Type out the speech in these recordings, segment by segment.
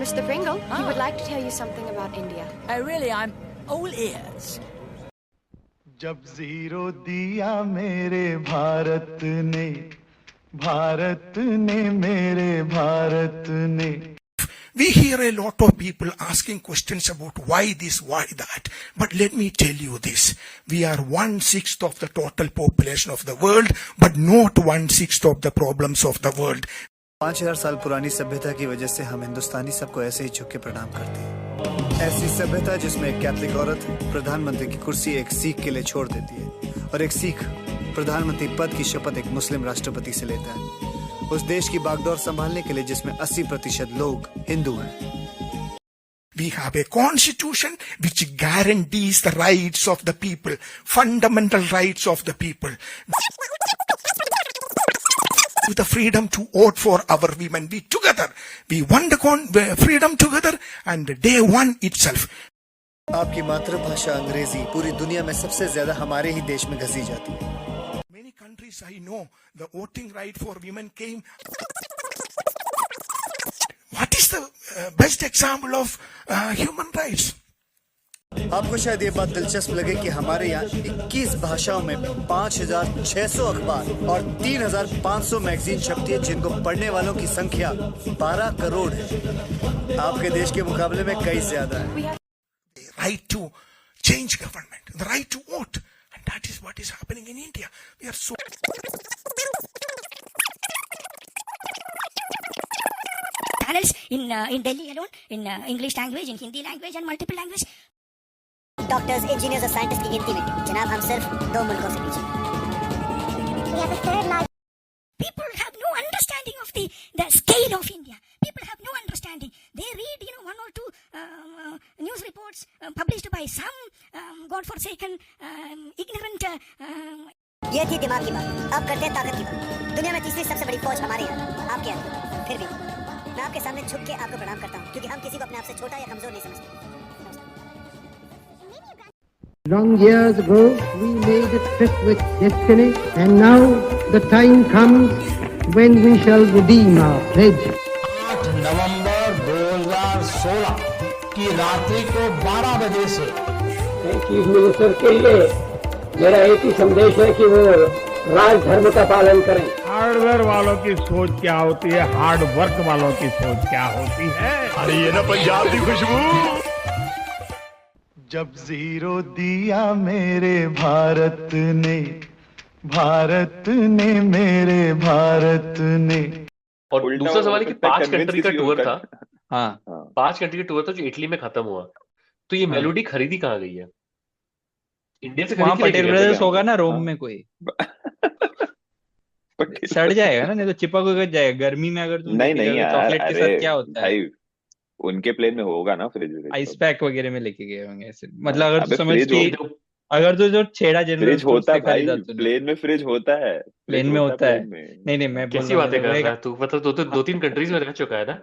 Mr. Pringle, he would like to tell you something about India. I'm all ears. जब zero दिया मेरे भारत ने मेरे भारत ने. We hear a lot of people asking questions about why this, why that. But let me tell you this. We are 1/6 of the total population of the world, but not 1/6 of the problems of the world. 5000 साल पुरानी सभ्यता की वजह से हम हिंदुस्तानी सबको ऐसे ही झुक के प्रणाम करते हैं. ऐसी सभ्यता जिसमें एक कैथलिक औरत प्रधानमंत्री की कुर्सी एक सिख के लिए छोड़ देती है और एक सिख प्रधानमंत्री पद की शपथ एक मुस्लिम राष्ट्रपति से लेता है. उस देश की बागडोर संभालने के लिए जिसमें 80% लोग हिंदू हैं. We have a constitution which guarantees the rights of the people, fundamental rights of the people. With the freedom to vote for our women, we won the freedom together, and day one itself. आपकी मातृभाषा अंग्रेजी पूरी दुनिया में सबसे ज्यादा हमारे ही देश में घसी जाती है. Many countries I know, the voting right for women came. What is the best example of human rights? आपको शायद ये बात दिलचस्प लगे कि हमारे यहाँ 21 भाषाओं में 5600 अखबार और 3500 मैगजीन छपती है जिनको पढ़ने वालों की संख्या 12 करोड़ है. आपके देश के मुकाबले में कई ज्यादा है. The right to change government, the right to vote, and that is what is happening in India. We are so Channels in Delhi alone, in English language, in Hindi language, and multiple language. Doctors, engineers और scientist की गिनती में जनाब हम सिर्फ 2 मुल्कों से पीछे. People have no understanding of the scale of India. People have no understanding. They read, one or two news reports published by some godforsaken, ignorant. ये थी दिमाग की बात. अब करते हैं ताकत की बात. दुनिया में तीसरी सबसे बड़ी फौज हमारे यहाँ, आपके यहाँ. फिर भी मैं आपके सामने झुक के आपको प्रणाम करता हूँ क्योंकि हम किसी को अपने आप से छोटा या कमजोर नहीं समझते. Long years ago, we made a trip with destiny, and now the time comes when we shall redeem our pledge. 8 नवंबर 2016 की रात्रि को 12 बजे से चीफ मिनिस्टर के लिए मेरा एक ही संदेश है कि वो राज धर्म का पालन करें. हार्डवेयर वालों की सोच क्या होती है, हार्ड वर्क वालों की सोच क्या होती है. अरे ये ना पंजाब की खुशबू. जब जीरो दिया मेरे भारत ने मेरे भारत ने. और दूसरा सवाल है कि 5 कंट्री का टूर था. हाँ 5 कंट्री का टूर था जो इटली में खत्म हुआ. तो ये मेलोडी खरीदी कहाँ गई है? इंडिया से वहाँ खरीद के पटेल लेके गए ब्रदर्स थे. होगा ना रोम में कोई. सड़ जाएगा ना, नहीं तो चिपक उगड़ जाएगा गर्मी में. अगर तुम नहीं नहीं यार, चॉकलेट के साथ क्या होता है भाई उनके प्लेन में होगा ना फ्रिज. आइस पैक वगैरह में लेके गए होंगे ऐसे. मतलब अगर अबे तू समझ फ्रिज कि अगर तू जो छेड़ा जनरल फ्रिज स्टोर होता से है भाई, खरीदा तूने प्लेन में फ्रिज होता है. प्लेन में होता है. प्लेन में. नहीं मैं बोल कैसी रहा हूँ बातें कर मतलब रहा है तू? मतलब तो 2-3 कंट्रीज में रह चुका है ना.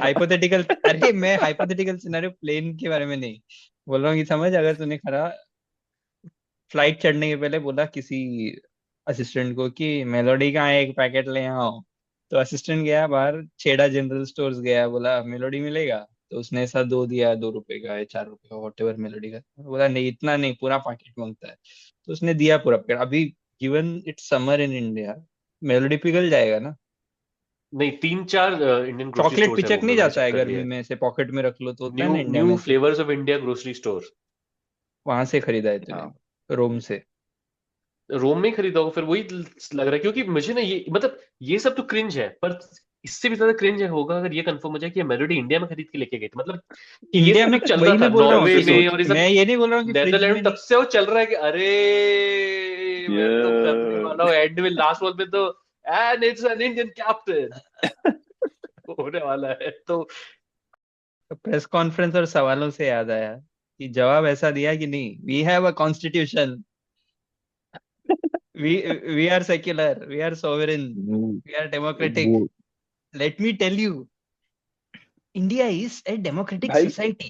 हाइपोथेटिकल. अरे मैं हाइपोथेटिकल सिनेरियो प्लेन के बारे में नहीं बोल रहा हूँ. कि समझ अगर तूने खरा फ्लाइट चढ़ने के पहले बोला किसी असिस्टेंट को कि मेलोडी का एक पैकेट ले आओ, तो असिस्टेंट गया बाहर छेड़ा जनरल स्टोर्स गया, बोला मेलोडी मिलेगा, तो उसने ऐसा 2 दिया, 2 रुपए का या 4 रुपए का व्हाटएवर मेलोडी का. बोला नहीं इतना नहीं, पूरा पैकेट मांगता है. तो उसने दिया पूरा पैकेट. अभी given it's summer in India, melody पिघल जाएगा ना. नहीं 3-4 इंडियन ग्रोसरी चॉकलेट स्टोर्स पिचक नहीं जाता है गर्मी में, से पॉकेट में रख लो तो होता है ना इंडिया में. New flavours of India grocery store. वहां से खरीदा है तूने? रोम से? रोम में खरीदा होगा. फिर वही लग रहा है क्योंकि मुझे ना ये मतलब ये सब तो क्रिंज है, पर इससे भी ज्यादा क्रिंज होगा अगर ये कंफर्म हो जाए कि ये मेलोडी इंडिया में खरीद के लेके गए थे. मतलब इंडिया में चल वही रहा था मैं बोल रहा हूँ. नॉर्वे में और मैं ये नहीं बोल रहा हूँ कि नेदरलैंड में फ्रिज तब से वो चल रहा है कि अरे मैं तो करने वाला हूँ एंड में लास्ट बॉल में तो and it's an Indian captain होने वाला है. तो प्रेस कॉन्फ्रेंस और सवालों से याद आया कि जवाब ऐसा दिया कि नहीं, we have a constitution, we are secular, we are sovereign, we are democratic. Let me tell you, India is a democratic भाई society.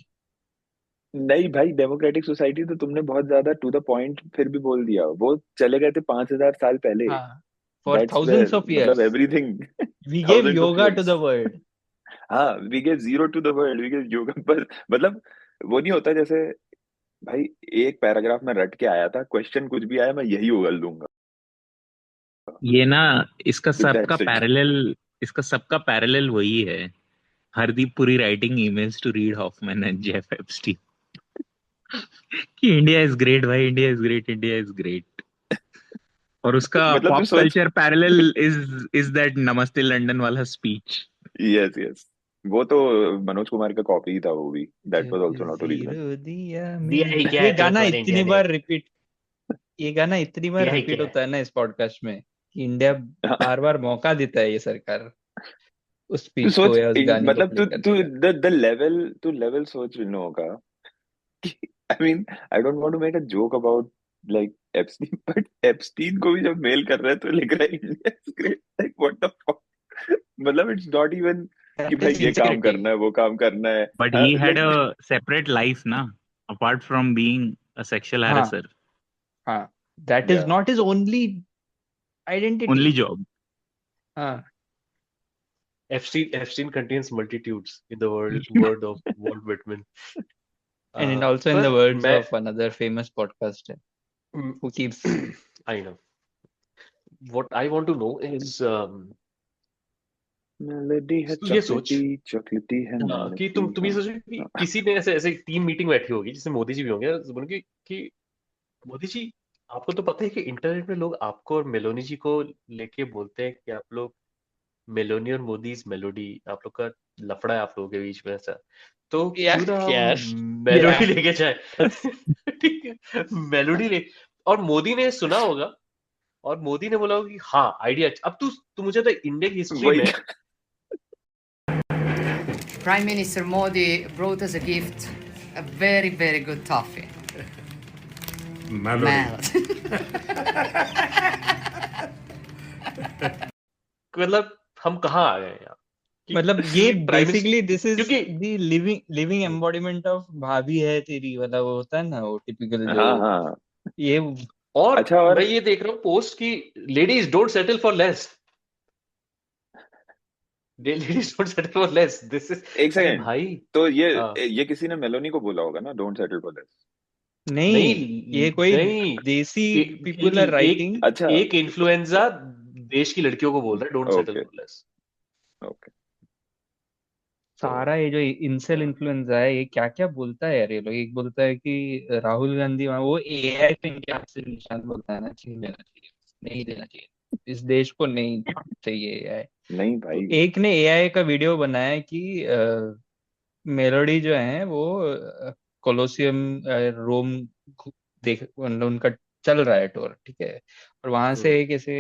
नहीं भाई, डेमोक्रेटिक सोसाइटी तो तुमने बहुत ज्यादा टू द पॉइंट फिर भी बोल दिया. वो चले गए थे 5000 साल पहले. For thousands of years, मतलब everything we gave yoga to the world. हाँ, we give zero to the world, we give yoga, पर मतलब वो नहीं होता जैसे भाई एक पैराग्राफ में रट के आया था, क्वेश्चन कुछ भी आया मैं यही उगल दूंगा, ये ना, इसका सबका दैट्स इट। पैरेलल इसका सबका पैरेलल वही है। Hardeep Puri writing emails to Reid Hoffman and Jeff Epstein कि इंडिया इज ग्रेट भाई, India is great, India is great. और उसका मतलब तू पॉप सोच, culture parallel is that Namaste London वाला स्पीच। यस यस, वो तो मनोज कुमार का कॉपी ही था वो भी, दैट वाज जब आल्सो नॉट ओरिजिनल। जीरो दिया दिया ही मेरे, क्या ये है गाना तुम्हारे इतनी इंडिया ने, बार रिपीट ये गाना इतनी बार दिया ही रिपीट क्या है। होता है ना इस पॉडकास्ट में कि इंडिया बार बार मौका देता है ये सरकार उस तू स्पीच को सोच या उस गाने को मतलब प्ले तू करने तू का। द लेवल, तू लेवल सोच इन लोगों का कि I mean I don't want to make a joke about like Epstein, but Epstein को भी जब मेल कर रहा है तो लिख रहा है India is great, like what the fuck, मतलब इट्स नॉट इवन कि दैट भाई इज ये काम सिंसियरिटी। करना है वो काम करना है, but he had like a separate life ना, apart from being a sexual हाँ हैरेसर। हाँ, that yeah is not his only identity. Only job. हाँ, Epstein contains multitudes in the word of Walt Whitman. and also in the पर words मैं of another famous podcaster who keeps I know what I want to know is melody है तू ये सोच चॉकलेटी है कि मेलोडी, तुम ये सोचो कि किसी ने ऐसे ऐसे टीम मीटिंग बैठी होगी जिसमें मोदी जी भी होंगे, बोले कि मोदी जी आपको तो पता है कि इंटरनेट में लोग आपको और मेलोनी जी को लेके बोलते हैं कि आप लोग मेलोनी और मोदी इज मेलोडी, आप लोग का लफड़ा है आप लोगों के बीच में ऐसा, तो yeah क्यों ना हम yeah मेलोडी yeah लेके जाए। ठीक है, मेलोडी ले, और मोदी ने सुना होगा और मोदी ने बोला होगा कि हाँ आइडिया। अब तू मुझे तो इंडिया की हिस्ट्री वही में Prime Minister Modi brought us a gift, a very, very good toffee. Melody. मतलब हम कहाँ आ गए यार, मतलब ये प्राइम बेसिकली दिस इज क्योंकि द लिविंग एम्बॉडीमेंट ऑफ भाभी है तेरी वाला, वो होता है ना वो टिपिकल जो हाँ हाँ। ये और अच्छा, और मैं ये देख रहा हूँ पोस्ट की ladies don't settle for less, ladies don't settle for less, this is एक अरे सेकंड, भाई। तो हाँ, ये किसी ने मेलोनी को बोला होगा ना, डोंट सेटल फॉर दिस। नहीं, ये कोई नहीं देसी पीपल आर एक राइटिंग। अच्छा, एक इन्फ्लुएंजा देश की लड़कियों को बोल रहा है don't settle okay for less. Okay. सारा ये जो इंसेल इन्फ्लुएंजा है ये क्या क्या बोलता है यार ये लोग। एक बोलता है कि राहुल गांधी वो एआई पे इनके हाथ से निशान बोलता है ना, छीन लेना चाहिए, नहीं देना चाहिए, इस देश को नहीं चाहिए एआई। नहीं तो भाई, एक ने एआई का वीडियो बनाया कि मेलोडी जो है वो कोलोसियम रोम देख उनका चल रहा है टूर, ठीक है, और वहां से एक ऐसे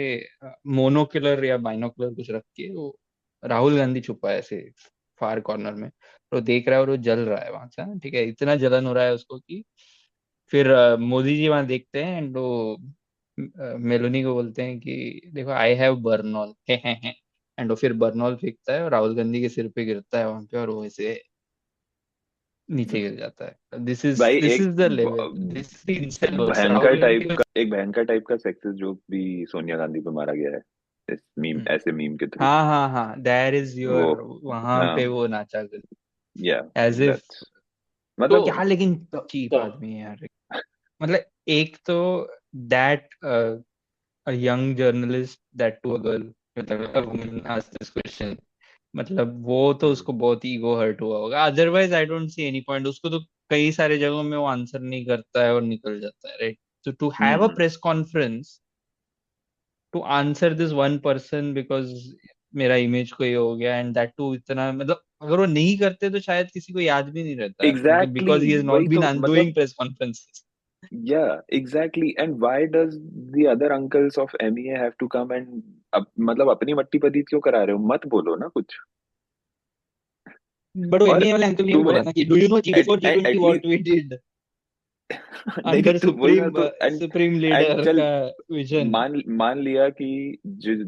मोनोकुलर या बाइनोकुलर कुछ रख के वो राहुल गांधी छुपा है ऐसे फार कॉर्नर में, और वो देख रहा है और वो जल रहा है वहां से, हाँ, ठीक है, इतना जलन हो रहा है उसको कि फिर मोदी जी वहां देखते हैं एंड वो मेलोनी को बोलते हैं कि देखो आई हैव बर्नॉल एंड वो फिर बर्नॉल फेंकता है और राहुल गांधी के सिर पे गिरता है वहां पे और वो ऐसे नीचे गिर जाता है। दिस भाई इज एक the level, this is incel words. भयंकर राहुल टाइप गांधी का, एक भयंकर टाइप का सेक्सिस्ट जोक भी सोनिया गांधी पे मारा गया है इस मीम, ऐसे मीम के थ्रू। हाँ हाँ हाँ, देयर इज वो योर, वहां हाँ, पे वो नाचा या एज इफ, दैट्स मतलब क्या लेकिन चीप आदमी है यार। मतलब एक तो that a young journalist, that to a girl, मतलब a woman asked this question, मतलब वो तो उसको बहुत ईगो हर्ट हुआ होगा। Otherwise I don't see any point, उसको तो कई सारे जगहों में वो आंसर नहीं करता है और निकल जाता है, राइट। तो to have a press conference to answer this one person because मेरा इमेज को ये हो गया, एंड दैट टू इतना, मतलब अगर वो नहीं करते तो शायद किसी को याद भी नहीं रहता है, exactly because he has not वही बीन तो डूइंग मतलब, press conferences. yeah exactly, and why does the other uncles of MEA have to come and मतलब अपनी मट्टी पतीत क्यों करा रहे हो, मत बोलो ना कुछ। बट वो और एमए वाले अंकल ये तुम्हें बोला ना कि do you know before G20 what at least we did नहीं अंडर तो वही ना, सुप्रीम तो सुप्रीम एंड लीडर चल का विजन। मान लिया कि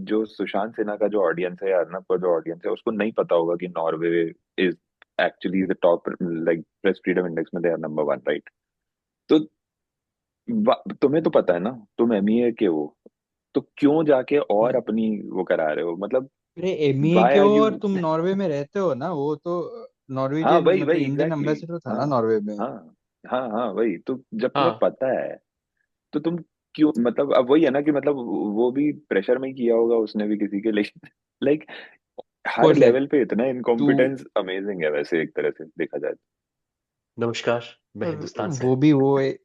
जो सुशांत सिन्हा का जो ऑडियंस है, अर्नब का जो ऑडियंस है, उसको नहीं पता होगा कि Norway is actually the top, like press freedom index में दे आर नंबर 1, राइट। तो तुम्हें तो पता है ना, तुम MEA के हो, तो क्यों जाके और अपनी वो करा रहे हो, मतलब अरे एमईए Why के are हो और you? तुम नॉर्वे में रहते हो ना, वो तो हाँ नॉर्वेजियन वही मतलब वही इंडियन एग्जैक्टली एम्बेसडर था हाँ ना नॉर्वे में। हाँ हाँ हाँ वही तो जब तुम्हें हाँ पता है तो तुम क्यों मतलब अब वही है ना कि मतलब वो भी प्रेशर में ही किया होगा उसने भी किसी के लिए लाइक हर कोर्स लाइक लेवल पे इतना तू इनकॉम्पिटेंस अमेजिंग है वैसे एक तरह से देखा जाए नमस्कार, मैं हिंदुस्तान से। वो भी वो है।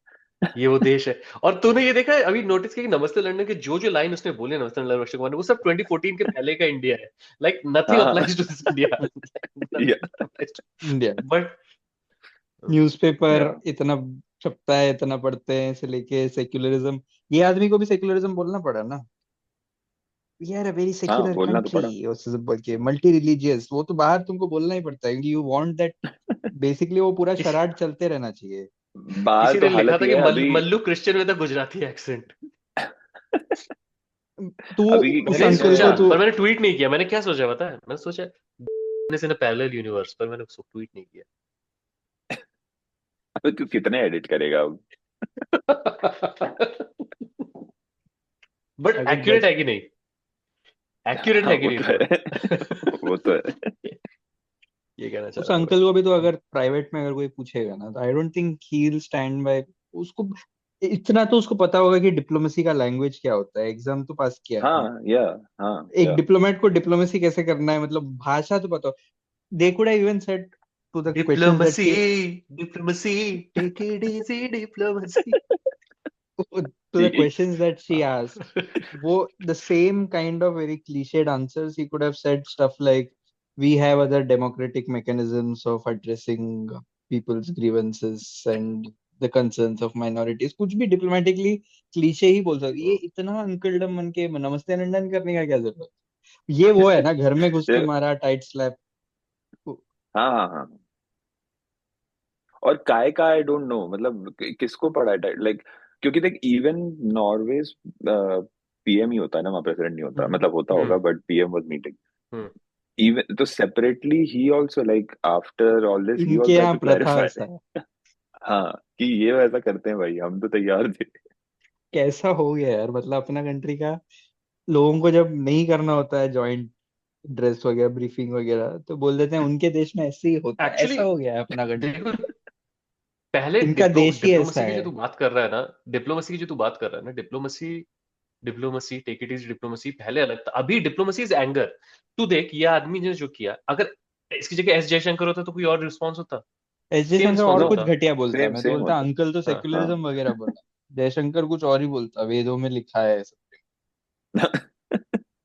ये वो देश है। और तूने ये देखा है अभी नोटिस किया कि नमस्ते लंदन के जो जो लाइन उसने बोले नमस्ते लंदन अक्षय कुमार ने, वो सब 2014 के पहले का इंडिया है। लाइक नथिंग हाँ अप्लाइज टू दिस इंडिया। या इंडिया बट न्यूज़पेपर या इतना छपता है, इतना पढ़ते हैं, से लेके सेक्युलरिज्म, ये आदमी को भी सेक्युलरिज्म बोलना पड़ा ना। वी आर अ वेरी हाँ सेक्युलर बोलना तो कंट्री, पड़ा के मल्टी रिलीजियस, वो तो बाहर तुमको बोलना ही पड़ता है क्योंकि यू वांट दैट। बेसिकली वो पूरा इस, शराड चलते रहना चाहिए। बाहर किसी तो ने लिखा हालत था कि ये है अभी Mallu Christian with a Gujarati accent. तू अभी उस मैंने अंकल सोचा को तू पर मैंने ट्वीट नहीं किया। मैंने क्या सोचा पता है, मैंने सोचा इन अ पैरेलल यूनिवर्स, पर मैंने उसको ट्वीट नहीं किया। अबे तू कितने एडिट करेगा अब बट अगर एक्यूरेट बच है कि नहीं? एक्यूरेट हाँ है कि वो नहीं तो थोड़ा? है वो तो है ये कहना चाह उस रहा था अंकल बस। को भी तो अगर प्राइवेट में अगर कोई पूछेगा ना, तो I don't think he will stand by उसको। इतना तो उसको पता होगा कि डिप्लोमेसी का लैंग्वेज क्या होता है, एग्जाम तो पास किया है ना। हाँ हाँ एक या डिप्लोमेट को डिप्लोमेसी कैसे करना है, मतलब भाषा तो पता हो। They could have even said to the questions that diplomacy, she diplomacy, take it easy diplomacy. to the questions that she asked, wo the same kind of very cliched answers, he could have said stuff like we have other democratic mechanisms of addressing people's grievances and the concerns of minorities, कुछ भी diplomatically cliche ही बोल सकते। ये इतना अंकलडम बन के नमस्ते London करने का क्या जरूरत? ये वो है ना, घर में घुस के ये- मारा टाइट स्लैप। हाँ हाँ हाँ और काय का आई डोंट नो मतलब किसको पढ़ा है लाइक क्योंकि देख इवन नॉर्वेज पीएम ही होता है ना वहाँ प्रेसिडेंट नहीं होता मतलब होता होगा hmm but PM was meeting hmm even तो separately he also like after all this he इनके आल्सो हैड यहाँ टू प्रथा क्लैरिफाई ऐसा है। हाँ कि ये वैसा करते हैं भाई हम तो तैयार थे कैसा हो गया यार, मतलब अपना कंट्री का लोगों को जब नहीं करना होता है जॉइंट ड्रेस वगैरह ब्रीफिंग वगैरह, तो बोल देते हैं उनके देश में ऐसे ही होता है। एक्चुअली ऐसा हो गया है अपना कंट्री, देखो, पहले इनका देश ही ऐसा डिप्लोमेसी की जो है। तू बात कर रहा है ना, डिप्लोमेसी की जो तू बात कर रहा है ना, diplomacy, diplomacy take it is diplomacy पहले अलग था। अभी डिप्लोमेसी इज एंगर। तू देख ये आदमी ने जो किया, अगर इसकी जगह एस जयशंकर होता तो कोई और रिस्पॉन्स होता, एस सेम जयशंकर रिस्पॉन्स और कुछ होता। घटिया बोलता, मैं तो सेम बोलता होता अंकल तो हाँ हाँ सेक्युलरिज्म वगैरह बोला, जयशंकर कुछ और ही बोलता, वेदों में लिखा है ऐसा।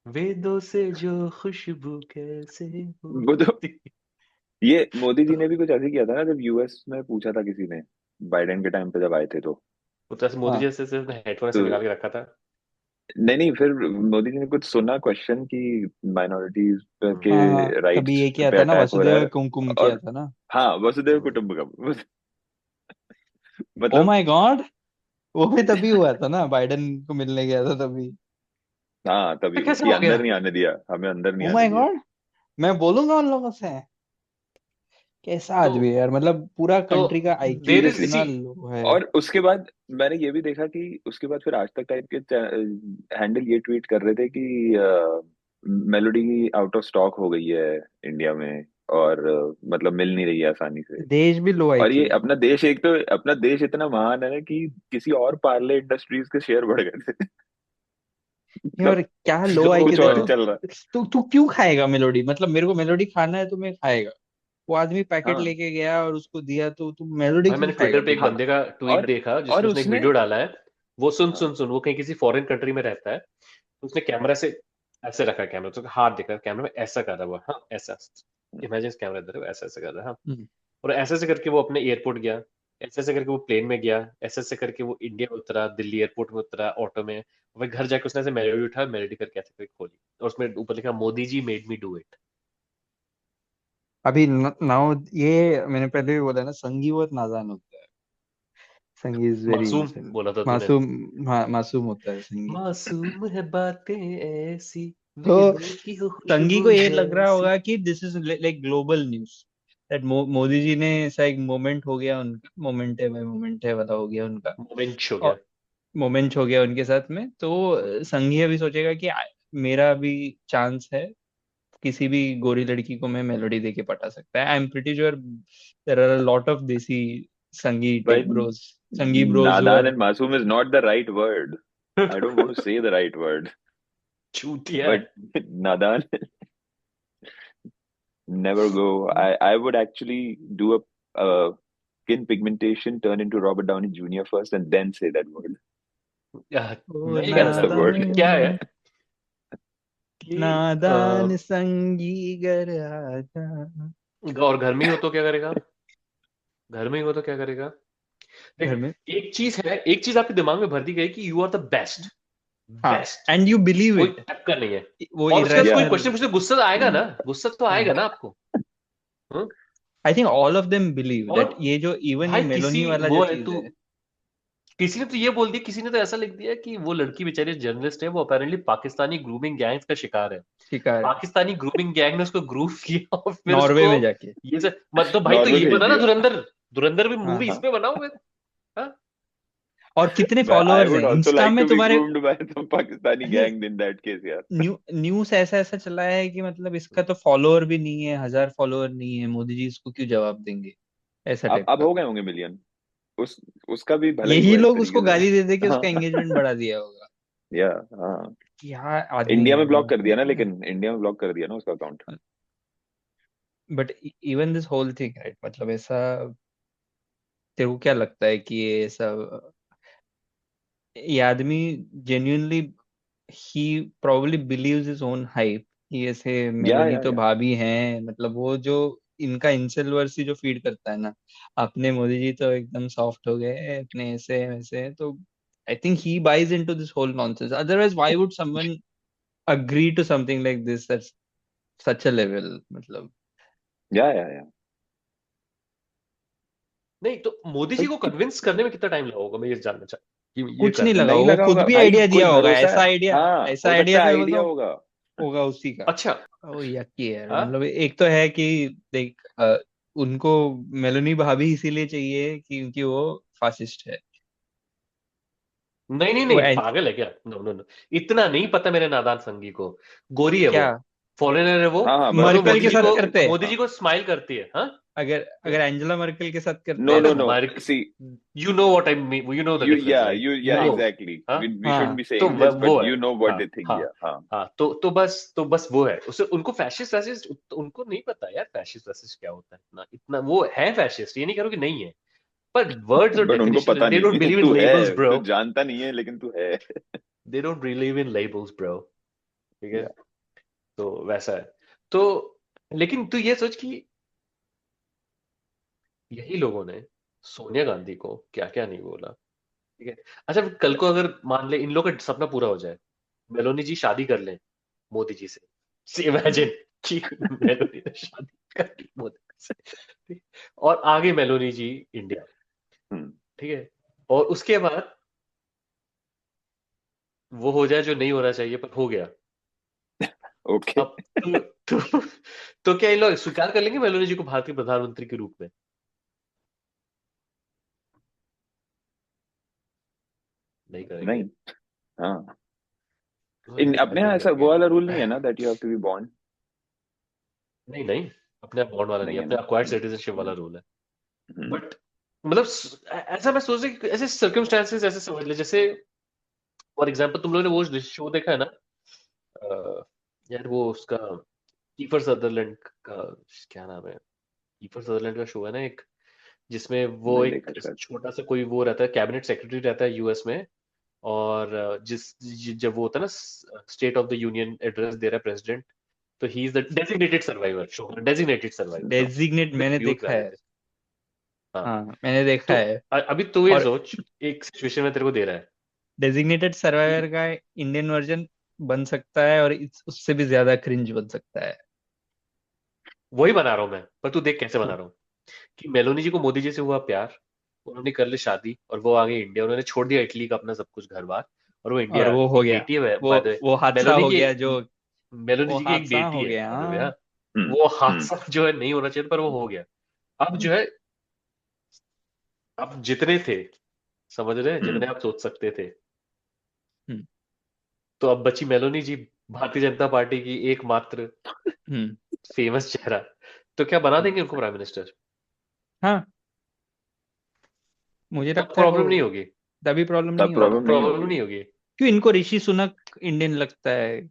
वेदों से जो खुशबू कैसे वो तो होती। ये मोदी जी ने भी कुछ ऐसे किया था ना जब यूएस में पूछा था किसी ने बाइडेन के टाइम पे जब आए थे वो तो ऐसे मोदी हाँ जैसे सिर्फ हेडफोन से तो निकाल के रखा था। नहीं नहीं फिर मोदी जी ने कुछ सुना क्वेश्चन कि माइनॉरिटीज के हाँ हाँ, तभी राइट्स ये किया पे था ना, अटैक हो रहा वसुदेव है कुमकुम किया और था ना। हाँ वसुदेव हम्म। कुटुंबकम ओ मतलब माय गॉड, वो भी तभी हुआ था ना, बाइडेन को मिलने गया था तभी। हाँ तभी कैसे कि हो गया? अंदर नहीं आने दिया हमें अंदर नहीं ओ आने माय दिया गॉड, मैं बोलूंगा उन लोगों से। कैसा तो आदमी है यार, मतलब पूरा तो कंट्री का आईक्यू देर इज सीरियसली सी, इतना लो है। और उसके बाद मैंने ये भी देखा कि उसके बाद फिर आज तक टाइप के हैंडल ये ट्वीट कर रहे थे कि मेलोडी आउट ऑफ स्टॉक हो गई है इंडिया में और मतलब मिल नहीं रही है आसानी से देश भी लो और ये आईक्यू है। अपना देश एक तो अपना देश इतना महान है ना कि किसी और पार्ले इंडस्ट्रीज के शेयर बढ़ गए थे नहीं, और मतलब क्या लो सब आईक्यू कुछ दे और तू। ही चल रहा है तू क्यों खाएगा मेलोडी, मतलब मेरे को मेलोडी खाना है तो मैं खाएगा। वो आदमी पैकेट हाँ लेके गया और उसको दिया, तो तू मेलोडी भाई क्यों मैंने खाएगा ट्विटर पे एक मेलोडी। बंदे का ट्वीट और देखा और जिसमें उसने एक उसने वीडियो डाला है। वो सुन हाँ सुन सुन, वो कहीं किसी फॉरेन कंट्री में रहता है। उसने कैमरा से ऐसे रखा है, कैमरा तो हाथ दिख रहा है कैमरा में, ऐसा कर रहा है वो, हाँ ऐसा। इमेजिन कैमरा इधर है, वो ऐसा ऐसा कर रहा है, हाँ। हम्म। और ऐसे ऐसे करके वो अपने एयरपोर्ट गया, ऐसे ऐसे करके वो प्लेन में गया, ऐसे ऐसे करके वो इंडिया में उतरा, दिल्ली एयरपोर्ट में उतरा ऑटो में। और फिर घर जाके उसने ऐसे मेलोडी उठाया, मेलोडी करके ऐसे करके खोली और उसमें ऊपर लिखा Modi ji made me do it. अभी नाउ ये मैंने पहले भी बोला ना, संगी बहुत नादान होता है। संगी इज वेरी मासूम इनोसेंट, बोला था तूने। मासूम, हाँ मासूम होता है संगी। मासूम है बातें ऐसी, तो वेदों की हो संगी खुशबू को ये लग रहा जैसी। होगा कि this is like global news, that Modi ji ने ऐसा एक मोमेंट हो गया उनका, मोमेंट है भाई, मोमेंट है वाला हो गया उनका। मोमेंट हो गया। और मोमेंट हो गया उनके साथ में, तो संघी अभी सोचेगा कि मेरा भी चांस है किसी भी गोरी लड़की को मैं मेलोडी देके पटा सकता है. I am pretty sure there are a lot of desi संगी But bros who Nadan are and Masoom is not the right word. I don't want to say the right word. चूतिया है. But Nadan, never go. I would actually do a skin pigmentation, turn into Robert Downey Jr. first, and then say that word. ओ मैं कहना That's the word. क्या है कि नादान संगी गर आजा. और घर में ही हो तो क्या करेगा? घर में ही हो तो क्या करेगा? देख, घर में एक चीज आपके दिमाग में भर दी गई कि यू आर द बेस्ट. हाँ, बेस्ट एंड यू बिलीव कोई इट. टक्कर नहीं है. वो और उसके बाद कोई irrational. क्वेश्चन पूछे, गुस्सा तो आएगा ना. गुस्सा तो आएगा ना आपको. I think all of them believe और दैट ये जो इवन भाई ये मेलोनी वाला वो जो है चीज तू, है. किसी ने तो ये बोल दिया, किसी ने तो ऐसा लिख दिया कि वो लड़की बेचारी जर्नलिस्ट है, वो अपेरेंटली पाकिस्तानी ग्रूमिंग गैंग्स का शिकार है. शिकार पाकिस्तानी ग्रूमिंग गैंग ने उसको ग्रूव किया और फिर नॉर्वे उसको में जाके. ये से मत तो भाई तो नॉर्वे ये भेज बना ना दिया. धुरंधर भी हाँ मूवी हाँ. इसमें बना हुआ है. हाँ? और कितने I फॉलोअर्स would हैं also इंस्टा like में to be तुम्हारे. groomed by some Pakistani gang in that case, यार. न्यूज़ ऐसा चला है कि मतलब इसका तो फॉलोअर भी नहीं है, 1000 फॉलोअर नहीं है, मोदी जी इसको क्यों जवाब देंगे, ऐसा टाइप अब का. हो गए होंगे मिलियन. उसका भी भला ही यही हुआ एक लोग उसको तरीके गाली दे दे के से. उसका एंगेजमेंट बढ़ा दिया होगा. या हाँ. क्या आदमी इंडिया है में ब्लॉक कर मतलब. दिया ना, लेकिन इंडिया में ब्लॉक कर दिया ना उसका account. But even this whole thing right, मतलब ऐसा तेरे को क्या लगता है कि ये ऐसा ये आदमी जेन्युइनली ही probably believes his own hype कि ऐसे या मेलोनी या तो या भाभी हैं, मतलब वो जो इनका इंसेलवर्सी जो फीड करता है ना, अपने मोदी जी तो एकदम सॉफ्ट हो गए अपने ऐसे वैसे, तो I think he buys into this whole nonsense. Otherwise why would someone agree to something like this at such a level, मतलब. या नहीं तो मोदी जी को कन्विंस करने में कितना टाइम लगा होगा, मैं ये जानना चाहता कि ये कुछ नहीं कर लगा, नहीं वो लगा खुद होगा भी भाई. आइडिया कोई दिया होगा. भरोसा ऐसा आइडिया, हाँ, ऐसा हो आइडिया सकता है तो आइडिया मतलब होगा. होगा उसी का. अच्छा. ओ यकी है हाँ? मतलब. एक तो है कि देख उनको मेलोनी भाभी इसीलिए चाहिए क्योंकि वो फासिस्ट है. नहीं नहीं वो नहीं, पागल है क्या? नो नो नो, इतना नहीं पता मेरे नादान संगी को. गोरी है वो, क्या फॉरेनर है वो, हाँ हाँ और बस. वो मर्कल के साथ करते हैं. मोदी जी को स्माइल करती है. हाँ, अगर अगर एंजेला मर्कल के साथ करते No हैं no ना. no. See, you know what I mean, you know the you difference yeah right. you you yeah no. exactly. हाँ We shouldn't हाँ be तो saying this, वो but है. you know what हाँ they think. हाँ Yeah हाँ. हाँ, तो बस वो है. उसे उनको फैशिस्ट वैशिस्ट उनको नहीं पता यार, फैशिस्ट वैशिस्ट क्या होता है. ना इतना वो है फैशिस्ट, ये नहीं कह रहा हूं कि नहीं है, पर वर्ड्स और But उनको डेफिनेशन, पता दे डोंट नहीं है. बिलीव इन तू लेबल्स है, ब्रो. तू जानता नहीं है, लेकिन तू है. They don't believe in labels bro. ठीक है. Yeah. तो वैसा है. तो लेकिन तू ये सोच कि यही लोगों ने सोनिया गांधी को क्या क्या नहीं बोला. ठीक है. अच्छा, फिर कल को अगर मान ले इन लोगों का सपना पूरा हो जाए, मेलोनी जी शादी कर लें मोदी जी से इमेजिन कि मेलोनी ने शादी कर ली मोदी से. ठीक है? और आगे मेलोनी जी इंडिया. हम्म. ठीक है. और उसके बाद वो हो जाए जो नहीं होना चाहिए पर हो गया. Okay. अब तो क्या ये लोग स्वीकार कर लेंगे मेलोनी जी को भारत के प्रधानमंत्री के रूप में? नहीं करेंगे. नहीं. हाँ. हाँ, इन भाई अपने यहाँ नहीं ऐसा करेंगे. वो वाला रूल नहीं है ना, that you have to be born. नहीं नहीं, अपने बॉन्ड वाला नहीं नहीं है, है अपने ना. अक्वायर्ड सिटीजनशिप वाला रूल है. हम्म. बट मतलब ऐसा मैं सोच रहा कि ऐसे सर्कमस्टांसेस ऐसे समझ ले, जैसे फॉर एग्जांपल तुम लोगों ने वो शो देखा है ना, यार वो उसका कीफर सदरलैंड का क्या नाम है, कीफर सदरलैंड का शो है ना एक, जिसमें वो नहीं एक देखा शायद. छोटा सा कोई वो रहता है, कैबिनेट सेक्रेटरी रहता है यूएस में. और जब वो होता है ना State of the Union address दे रहा है प्रेसिडेंट, तो he is the Designated Survivor show. Designated Survivor designate मैंने देखा है. हाँ. हाँ मैंने तो देखा है. अभी तो ये और सोच, एक सिचुएशन में तेरे को दे रहा है डेजिग्नेटेड कि सर्वाइवर का इंडियन वर्जन बन सकता है और उससे भी ज्यादा क्रिंज बन सकता है. वही बना रहा हूं मैं, पर तू देख कैसे बना रहा हूँ. कि मेलोनी जी को मोदी जी से हुआ प्यार, उन्होंने कर ली शादी और वो आ गए इंडिया. उन्होंने छोड़ दिया इटली का अपना सब कुछ घर बार, और वो इंडिया और आ वो गई. हो एक गया, बेटी है वो बाय द वे. वो हादसा मेलोनी हो की गया जो मेलोनी वो जी की एक हादसा हो बेटी है गया. by the way, हाँ. हाँ. हम्म. वो हम्म. हादसा जो है नहीं होना चाहिए, पर वो हो गया. अब जो है, अब जितने थे, समझ रहे हैं, जितने आप सोच सकते थे, हम्म. तो अब बची मेलोनी जी भारतीय जनता पार्टी की एकमात्र फेमस चेहरा, तो क्या बना देंगे उनको प्राइम मिनिस्टर? हाँ, मुझे तब लगता है प्रॉब्लम वो नहीं होगी, तभी प्रॉब्लम तब नहीं होगी। प्रॉब्लम नहीं प्रॉब्लम होगी। नहीं होगी। क्यों इनको ऋषि सुनक इंडियन लगता है?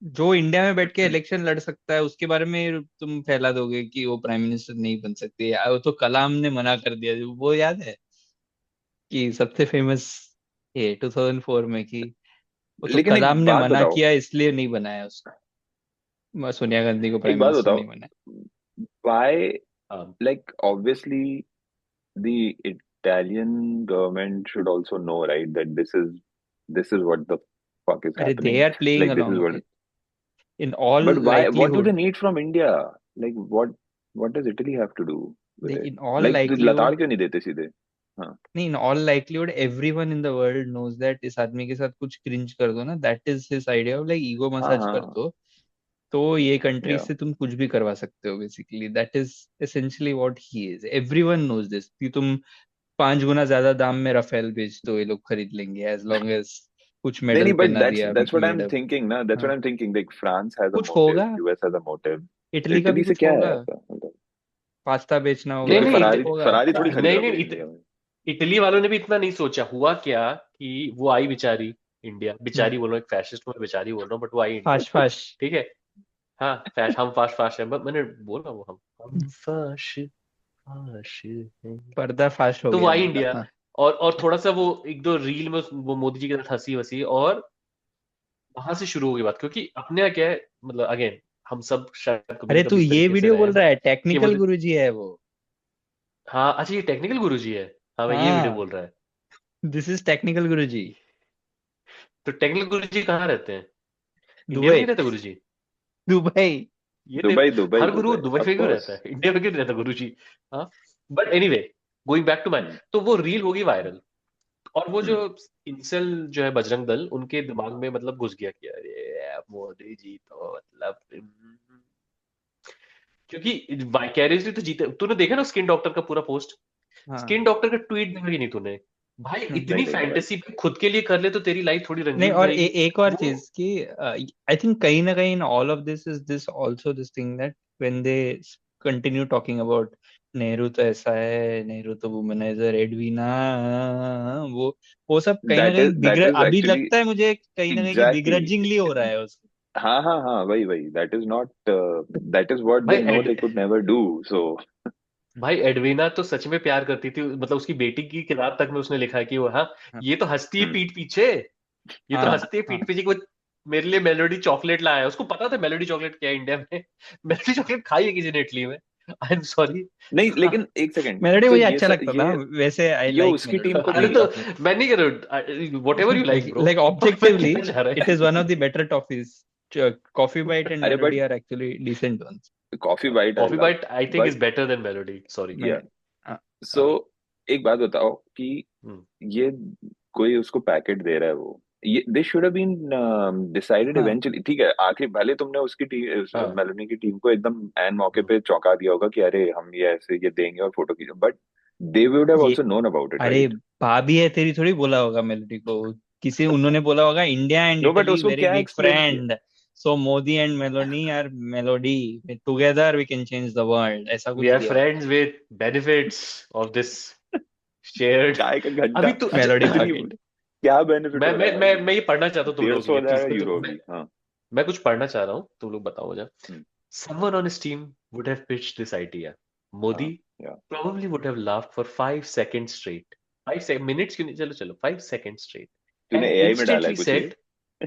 जो इंडिया में बैठ के इलेक्शन लड़ सकता है उसके बारे में तुम फैला दोगे कि वो प्राइम मिनिस्टर नहीं बन सकती? वो तो कलाम ने मना कर दिया, वो याद है कि सबसे फेमस ये 2004 में कि वो तो लेकिन कलाम एक ने बात मना बताओ, किया इसलिए नहीं बनाया उसको, सोनिया गांधी को एक प्राइम बात मिनिस्टर बताओ, नहीं बनाया। why, हाँ, like, obviously the Italian government should also know, right, that this is what the fuck is अरे they happening. are playing Like, this is along what. in all But why? What do they likelihood. need from India? Like, what does Italy have to do with it? In all Like, लताड़ likelihood, क्यों नहीं देते सीधे? हाँ, नहीं, in all likelihood everyone in the world knows that इस आदमी के साथ कुछ क्रिंज कर दो ना, that is his idea of like ego हाँ, मसाज कर हाँ, दो, तो ये कंट्री yeah. से तुम कुछ भी करवा सकते हो basically. That is essentially what he is. Everyone knows this कि तुम 5 गुना ज्यादा दाम में राफेल बेच दो, ये लोग खरीद लेंगे एज लॉन्ग एज कुछ नहीं मेडल नहीं, but पहना that's दिया, that's what made I'm up। thinking ना, that's what हाँ, I'm thinking. Like, France has a कुछ motive, होगा, US has a motive. Italy का भी इटली से कुछ क्या है होगा, ऐसा? मतलब पास्ता बेचना होगा, नहीं क्योंकि नहीं सब फरारी कुछ होगा। फरारी थोड़ी नहीं खरीदेगा नहीं, कोई इंडिया में। इटली वालों ने भी इतना नहीं सोचा। हुआ क्या कि वो आई बेचारी इंडिया, बेचारी बोल रहा हूँ, एक फैशिस्ट में बेचारी बोल रहा हूँ, बट वो आई इंडिया, फाश फाश। ठीक है। हाँ, हम फास्ट फास्ट है, मैंने बोला वो हम फास्ट फास्ट हैं। पर्दा फाश हो तो वो गया आई मतलब। इंडिया, हाँ, और थोड़ा सा वो एक दो रील में वो मोदी जी के साथ हंसी वसी, और वहां से शुरू हो गई बात। क्योंकि अपने यहाँ क्या है, मतलब अगेन हम सब शायद कभी अरे ना तू कभी इस ये तरीके से वीडियो रहे बोल हैं रहा है, कि टेक्निकल मुझे, गुरुजी है वो। हाँ अच्छा ये टेक्निकल गुरुजी है, हाँ मैं ये वीडियो हाँ, बोल रहा है। दिस इज टेक्निकल गुरुजी। तो टेक्निकल गुरुजी कहाँ रहते हैं? इंडिया में दुबई, नहीं रहते गुरुजी? दुबई। ये तो Dubai Dubai her Guru Dubai, Dubai of में क्यों कोर्स। रहता है, इंडिया में क्यों नहीं रहता गुरुजी? हाँ, but anyway, going back to my, तो वो रील होगी वायरल, और वो जो इंसल जो है बजरंग दल, उनके दिमाग में मतलब घुस गया कि अरे मोदी जी तो मतलब क्योंकि वाइकेरियसली तो जीते। तूने देखा ना स्किन डॉक्टर का पूरा पोस्ट? हाँ, स्किन डॉक्टर का ट्वीट देखा कि नहीं तूने? भाई इतनी नहीं देखा भाई। फैंटेसी खुद के लिए कर ले तो तेरी लाइफ थोड़ी नहीं, रंगीन और रहेगी। एक और वो चीज कि आई थिंक कहीं ना कहीं in all of this is this also this thing that when they continue talking about Nehru तो ऐसा है, नेहरू तो वुमनाइजर, एडवीना, वो सब कहीं ना कहीं दैट इज अभी एक्चुअली लगता है मुझे कहीं ना कहीं कि एग्जैक्टली। बिग्रजिंगली हो रहा है उसको। हाँ हाँ हाँ, वही वही, that is not, that is what भाई they know they could never do, so. भाई एडवीना तो सच में प्यार करती थी, मतलब उसकी बेटी की किताब तक में उसने लिखा है कि वो, हाँ हाँ, ये तो हंसती है पीठ पीछे, ये तो हाँ, हंसती है हाँ। पीठ पीछे कि वो मेरे लिए मेलोडी चॉकलेट लाया है। उसको पता था मेलोडी चॉकलेट क्या है इंडिया में। मेलोडी चॉकलेट खाई है किसी ने इटली में? आई एम सॉरी। नहीं, लेकिन एक सेकंड, मेलोडी तो मुझे ये अच्छा लगता था वैसे। आई ये लाइक उसकी मेलोडी टीम को अरे भी, तो मैं नहीं कर रहा, what ever you like bro. like objectively क्या चाह रहे it is one of the better toffees. Coffee Bite and अरे Melody but are actually decent ones. Coffee bite I coffee love, bite I think is but better than Melody, sorry. मैं या, हाँ, सो एक बात बताओ कि ये कोई उसको पैकेट दे रहा है, वो ये they should have been decided हाँ, इवेंचुअली, ठीक है, आखिर भले तुमने उसकी टीम, हाँ मेलोनी की टीम को एकदम एन मौके पे चौंका दिया होगा कि अरे हम ये ऐसे ये देंगे और फोटो खींचो, बट दे वुड हैव ये आल्सो नोन अबाउट इट, अरे राइट? भाभी है तेरी थोड़ी बोला होगा मेलोडी को, किसी उन्होंने बोला होगा India and no, but Italy उसको वेरी क्या बिग एक्सप्लेन किया? Friend, so Modi and Melody are Melody, together we can change the world, ऐसा वी कुछ आर दिया friends with benefits of this shared. काय का घंटा अभी तो अच्छा मेलोडी अभी पैकेट। क्या बेनिफिट मैं हो रहा मैं है मैं भाई? मैं ये पढ़ना चाहता हूँ तुम लोगों के लिए, 150,000 प्लीज। यूरो भी, हाँ। मैं कुछ पढ़ना चाह रहा हूँ, तुम लोग बताओ मुझे। हम्म, Someone on his team would have pitched this idea. Modi हाँ, या, probably would have laughed for 5 seconds straight. 5 minutes क्यों नहीं, चलो चलो 5 seconds straight. तूने And एआई में डाला है instantly कुछ ये? said,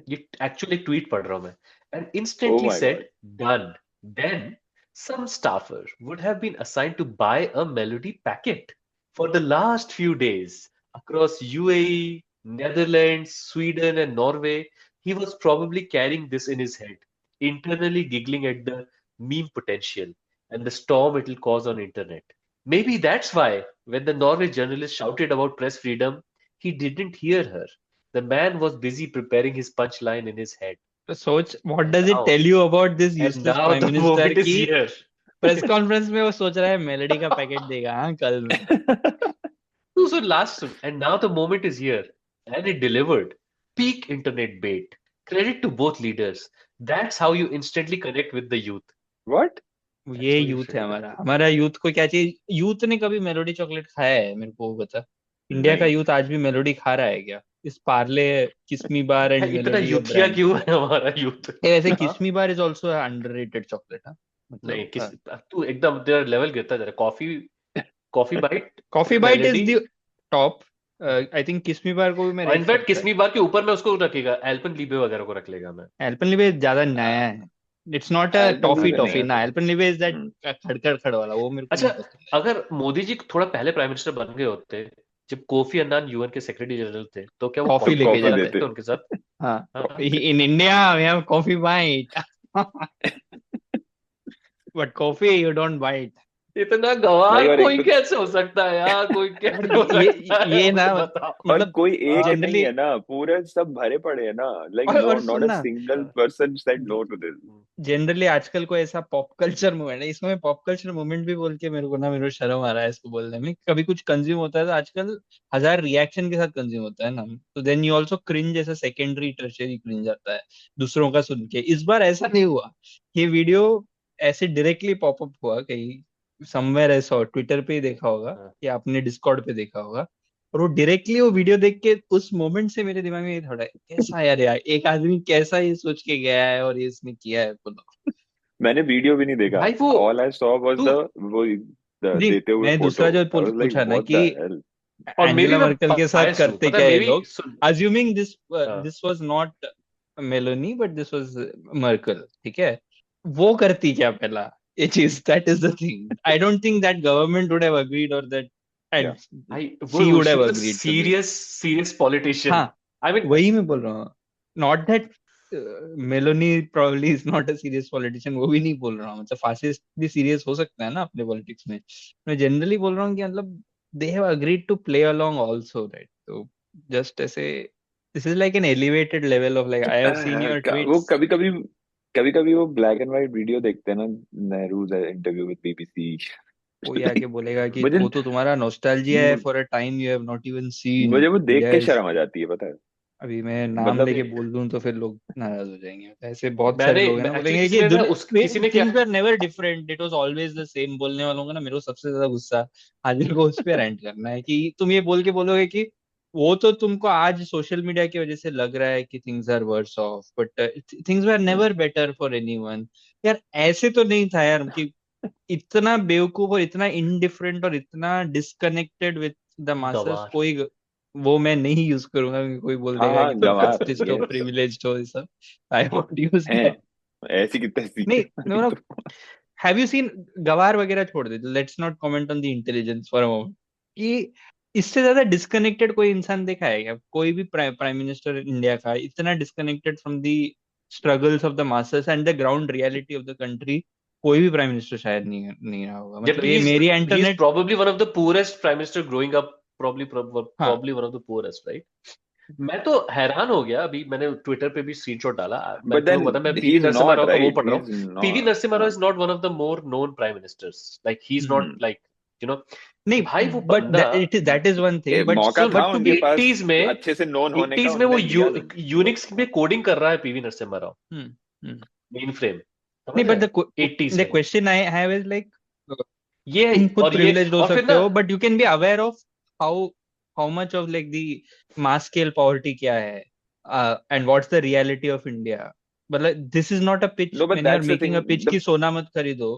ये एक्चुअली एक ट्वीट पढ़ रहा हूँ मैं, and Oh instantly my said, god. done. Then some staffer would have been assigned to buy a Melody packet for the last few days across UAE, Netherlands, Sweden, and Norway. He was probably carrying this in his head, internally giggling at the meme potential and the storm it will cause on internet. Maybe that's why when the Norway journalist shouted about press freedom, he didn't hear her. The man was busy preparing his punchline in his head. तो सोच, what And does it now, tell you about this and useless now prime the minister moment is की here. Press conference में वो सोच रहा है melody का packet देगा हाँ कल में। So last, and now the moment is here, and it delivered. Peak internet bait. Credit to both leaders. That's how you instantly connect with the youth. What? ये यूथ है हमारा यूथ को क्या चाहिए? यूथ ने कभी मेलोडी चॉकलेट खाया है? मेरे को वो बता। इंडिया का नहीं। यूथ आज भी मेलोडी खा रहा है क्या? इस पार्ले, किस्मी बार एंड इतना मेलोडी यूथिया क्यों है हमारा यूथ? वैसे Kismi bar is also underrated chocolate. हाँ नहीं, तू एकदम तेरा लेवल गिरता जा रहा है। Coffee Bite is the top. I think Kismi bar को भी मैं इनफैक्ट किस्मी बार के ऊपर में उसको रखेगा, एल्पेनलीबे वगैरह को रख लेगा मैं। एल्पेनलीबे ज्यादा नया है। इट्स नॉट अ टॉफी ना, एल्पेनलीबे इज दैट खड़खड़ वाला, वो मेरे को अच्छा, अगर मोदी जी थोड़ा पहले प्राइम मिनिस्टर बन गए होते, जब कोफी अन्नान यूएन के सेक्रेटरी जनरल थे, तो क्या वो कॉफी लेके जाते थे उनके साथ? हाँ, in India we have coffee bite but coffee you don't bite. इतना गवार कोई कैसे हो सकता है यार? कोई कैसे हो सकता है? ये ना मतलब कोई एक नहीं है ना, पूरे सब भरे पड़े हैं ना, like not a single person said no to this. Generally आजकल को ऐसा पॉप कल्चर मूवमेंट है, इसको मैं पॉप कल्चर मूवमेंट भी बोल के मेरे को शर्म आ रहा है इसको बोलने में। कभी कुछ कंज्यूम होता है तो आजकल 1000 रिएक्शन के साथ कंज्यूम होता है ना, तो देन यू आल्सो क्रिंज, जैसा सेकेंडरी टर्शियरी क्रिंज आता है दूसरों का सुन के। इस बार ऐसा नहीं हुआ। ये वीडियो ऐसे डायरेक्टली पॉपअप हुआ कहीं समवेयर, ऐसा ट्विटर पे ही देखा होगा या आपने डिस्कॉर्ड पे देखा होगा, और वो डायरेक्टली वो वीडियो देख के उस मोमेंट से मेरे दिमाग में ये थोड़ा कैसा यार एक आदमी कैसा ये सोच के गया है और ये इसने किया है। बोलो, मैंने वीडियो भी नहीं देखा। भाई वो ऑल आई सॉ वाज वो देते हुए मैं दूसरा जो पूछा ना कि एंजेला मर्केल के साथ करते क्या ये लोग, assuming this was not Meloni but this was Merkel, ठीक है, वो करती क्या पहला ये चीज? That is the thing. I don't think that government would have agreed और that she would have agreed. Serious politician. हाँ, I mean, वही मैं बोल रहा हूँ। Not that Meloni probably is not a serious politician, वो भी नहीं बोल रहा हूँ। मतलब फासिस्ट भी सीरियस हो सकता है ना अपने पॉलिटिक्स में। मैं जनरली बोल रहा हूँ कि मतलब they have agreed to play along also, right? तो just ऐसे this is like an elevated level of like I have seen your tweets. वो कभी-कभी वो ब्लैक एंड व्हाइट वीडियो देखते हैं ना, नेहरू's इंटरव्यू विद बीबीसी, वो ये आके बोलेगा कि वो तो तुम्हारा नॉस्टैल्जिया है for a time you have not even seen. मुझे वो देख के शर्म आ जाती है, पता है। अभी मैं नाम लेके बोल दूं तो फिर लोग नाराज हो जाएंगे। ऐसे बहुत सारे लोग हैं ना बोलेंगे कि किसी ने things were never different, it was always the same. बोलने वालों का ना मेरे को सबसे ज्यादा गुस्सा आज मेरे को उस पे रेंट करना है कि तुम ये बोल के बोलोगे कि वो तो तुमको आज सोशल मीडिया की वजह से लग रहा है कि things are worse off, but things were never better for anyone. यार ऐसे तो नहीं था यार कि इतना बेवकूफ और इतना इनडिफरेंट और इतना डिस्कनेक्टेड विद द मासेस। कोई वो मैं नहीं यूज करूंगा क्योंकि कोई बोल देगा कि तुम कास्टिस्ट हो, प्रिविलेज्ड हो, ये सब। I won't use that. ऐसी कितनी नहीं, नो, हैव यू सीन गवार वगैरह छोड़ दे, let's not comment on the intelligence for a moment, कि इससे ज्यादा डिस्कनेक्टेड कोई इंसान देखा है क्या? कोई भी प्राइम मिनिस्टर इंडिया का इतना disconnected from the struggles of the masses and the ground reality of the country कोई भी प्राइम मिनिस्टर शायद नहीं रहा होगा। मतलब ये मेरी internet probably one of the poorest prime minister growing up, probably one of the poorest, right? मैं तो हैरान हो गया। अभी मैंने ट्विटर पे भी स्क्रीनशॉट डाला। मैं पीवी नरसिम्हा राव का वो पढ़ रहा हूँ। PV Narasimha Rao is not one of the more known prime ministers. Like he's not like, you know, नहीं भाई वो बंदा, that is one thing, but मौका था उनके पास 80s में अच्छे से नोन होने का। 80s में वो यूनिक्स में कोडिंग कर रहा है PV Narasimha Rao, main frame. नहीं, but the question I have is like, ये input privilege हो सकते हो, but you can be aware of how much of like the mass scale poverty क्या है, and what's the reality of India. मतलब this is not a pitch when you are making a pitch कि सोना मत खरीदो.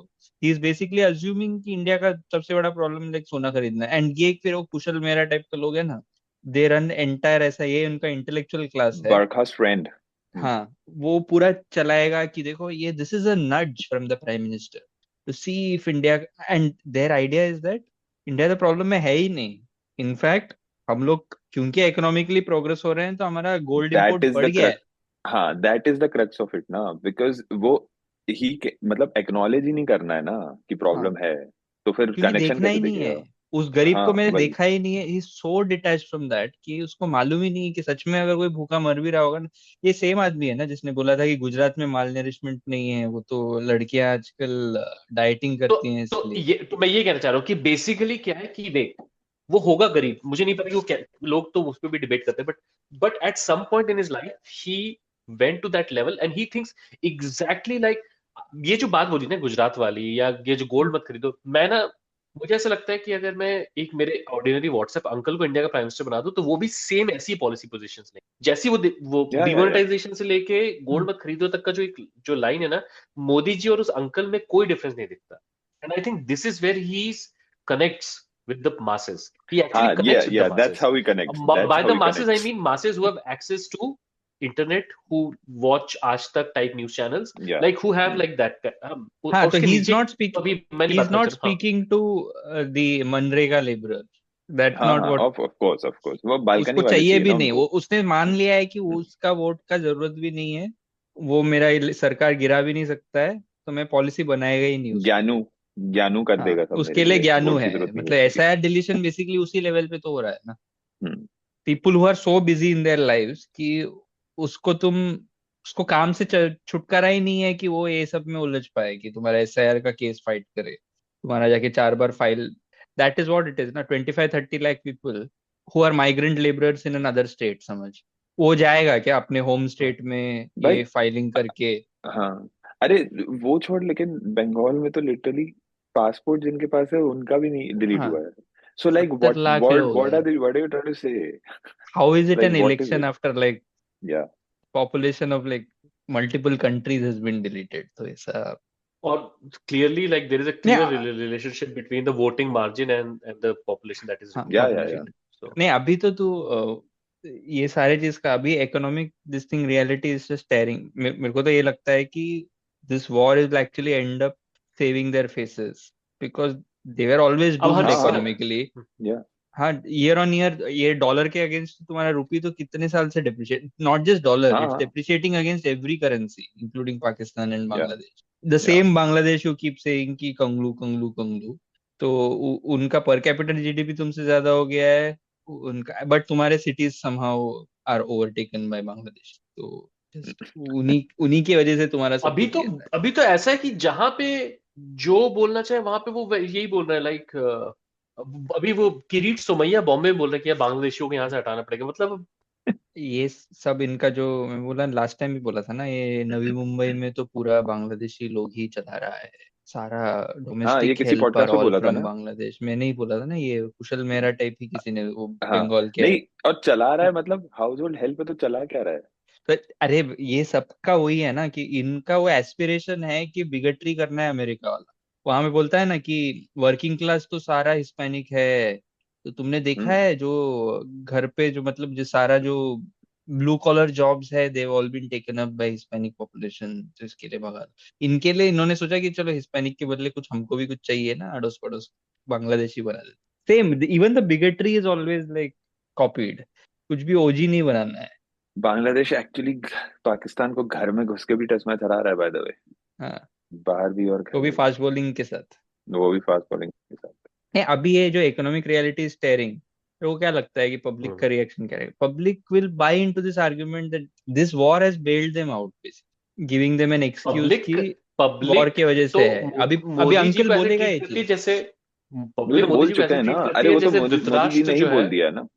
He is basically assuming कि India का सबसे बड़ा प्रॉब्लम लाइक सोना खरीदना है, एंड ये फिर वो कुशल मेहरा टाइप के लोग है ना, दे रन एंटायर, ऐसा ये उनका इंटेलेक्चुअल क्लास है, बरखास फ्रेंड। हाँ, वो पूरा चलाएगा कि देखो ये this is a nudge from the prime minister to see if India, and their idea is that India the problem में है ही नहीं। इनफैक्ट हम लोग क्योंकि इकोनॉमिकली प्रोग्रेस हो रहे हैं तो हमारा गोल्ड इंपोर्ट बढ़ गया है। हाँ, that is the crux of it ना, बिकॉज वो ही मतलब एक्नॉलेज ही नहीं करना है ना कि प्रॉब्लम है, तो फिर कनेक्शन देखना ही नहीं है। उस गरीब को मैंने देखा ही नहीं है, ही सो डिटैच्ड फ्रॉम दैट कि उसको मालूम ही नहीं है कि सच में अगर कोई भूखा मर भी रहा होगा ना। ये सेम आदमी है ना जिसने बोला था कि गुजरात में माल नरिशमेंट नहीं है, वो तो लड़कियां आजकल डाइटिंग करती हैं इसलिए। तो मैं ये कहना चाह रहा हूँ कि बेसिकली क्या है कि देख, वो होगा गरीब, मुझे नहीं पता कि वो क्या, लोग तो उस पर भी डिबेट करते हैं, but at some point in his life he went to that level and he thinks exactly like ये जो बात बोली ना गुजरात वाली या ये जो गोल्ड मत खरीदो, मैं ना मुझे ऐसा लगता है कि अगर मैं एक मेरे ऑर्डिनरी व्हाट्सएप अंकल को इंडिया का प्राइम मिनिस्टर बना दूं तो वो भी सेम ऐसी पॉलिसी पोजीशंस ले, जैसी वो या डिमोनेटाइजेशन से लेके गोल्ड मत खरीदो तक का जो लाइन है ना, मोदी जी और उस अंकल में कोई डिफरेंस नहीं दिखता. And I think this is where he connects with the masses. He actually connects with the masses. That's how he connects. By the masses, I mean masses who have access to internet, who watch Aaj Tak type news channels, like who have like that. So he's not speaking. He's not speaking to the MNREGA laborer. That's not what. Of course. वो balcony उसको चाहिए भी नहीं. वो उसने मान लिया है कि उसका वोट का जरूरत भी नहीं है. वो मेरा सरकार गिरा भी नहीं सकता है, तो मैं पॉलिसी बनाएगा ही नहीं. ज्ञानू कर देगा सब. उसके लिए ज्ञानू है. मतलब एसआईआर डिलीशन बेसिकली उसी लेवल पे तो हो रहा है ना. People who are so busy in their lives कि उसको काम से छुटकारा ही नहीं है कि वो ये सब में उलझ पाए कि तुम्हारा एसआईआर का केस फाइट करे, तुम्हारा जाके 4 बार file. That is what it is ना. 25-30 lakh people who are migrant labourers in another state, समझ, वो जाएगा क्या अपने होम स्टेट में ये फाइलिंग करके? हाँ, अरे वो छोड़, लेकिन बंगाल में तो लिटरली पासपोर्ट जिनके पास है उनका भी नहीं डिलीट हुआ है. So like what are you trying to say? How is it an election after like population of like multiple countries has been deleted? So ऐसा. Or clearly like there is a clear relationship between the voting margin and the population that is. So नहीं, अभी तो तू ये सारे चीज का अभी economic this thing reality is just staring. मेरे को तो ये लगता है कि this war is actually end up saving their faces because they were always doomed economically. हाँ, year on year ये डॉलर के अगेंस्ट तुम्हारा रुपी तो कितने साल से depreciate, not just dollar, it's depreciating against every currency including Pakistan and Bangladesh. The same Bangladesh you keep saying कि कंगलू, तो उनका पर कैपिटल जीडीपी तुमसे ज्यादा हो गया है उनका, बट तुम्हारे cities somehow are overtaken by Bangladesh. तो उन्हीं की वजह से तुम्हारा अभी तो ऐसा है कि जहां पे जो बोलना चाहे वहां पे वो यही बोल रहा है. लाइक अभी वो किरीट सोमैया बॉम्बे में बोल रहे हैं कि बांग्लादेशियों को यहाँ से हटाना पड़ेगा. मतलब ये सब इनका जो मैं बोला लास्ट टाइम भी बोला था ना, ये नवी मुंबई में तो पूरा बांग्लादेशी लोग ही चला रहा है सारा domestic help all from Bangladesh. मैंने ही बोला था ना, ये कुशल मेहरा टाइप ही किसी ने वो बंगाल के नहीं, और चला रहा है. मतलब हाउस होल्ड हेल्प पे तो चला क्या रहा है. तो अरे ये सबका वही है ना कि इनका वो एस्पिरेशन है कि बिगटरी करना है अमेरिका वाला. वहां में बोलता है ना कि वर्किंग क्लास तो सारा हिस्पैनिक है. तो तुमने देखा है जो घर पे जो मतलब जो सारा जो ब्लू कॉलर जॉब्स है they all been taken up by Hispanic population. तो इसके लिए भगा, इनके लिए इन्होंने सोचा कि चलो हिस्पैनिक के बदले कुछ हमको भी कुछ चाहिए ना, अड़ोस पड़ोस बांग्लादेशी बना देते. Same even the bigotry is always like copied. कुछ भी ओजी नहीं बनाना है. बांग्लादेश एक्चुअली पाकिस्तान को घर में घुस के भी टेस्ट मैच हरा रहा है बाय द वे. हाँ, बाहर भी और वो भी फास्ट बॉलिंग के साथ. नहीं, अभी ये जो इकोनॉमिक रियलिटी स्टेयरिंग, वो क्या लगता है कि पब्लिक का रिएक्शन क्या है? Public will buy into this argument that this war has bailed them out, basically giving them an excuse कि वॉर की वजह से है. अभी अंकल बोलेगा ये चीज जैसे पब्लिक बोल चुके हैं ना. अरे वो तो मोदी जी ने ही बोल दिया ना.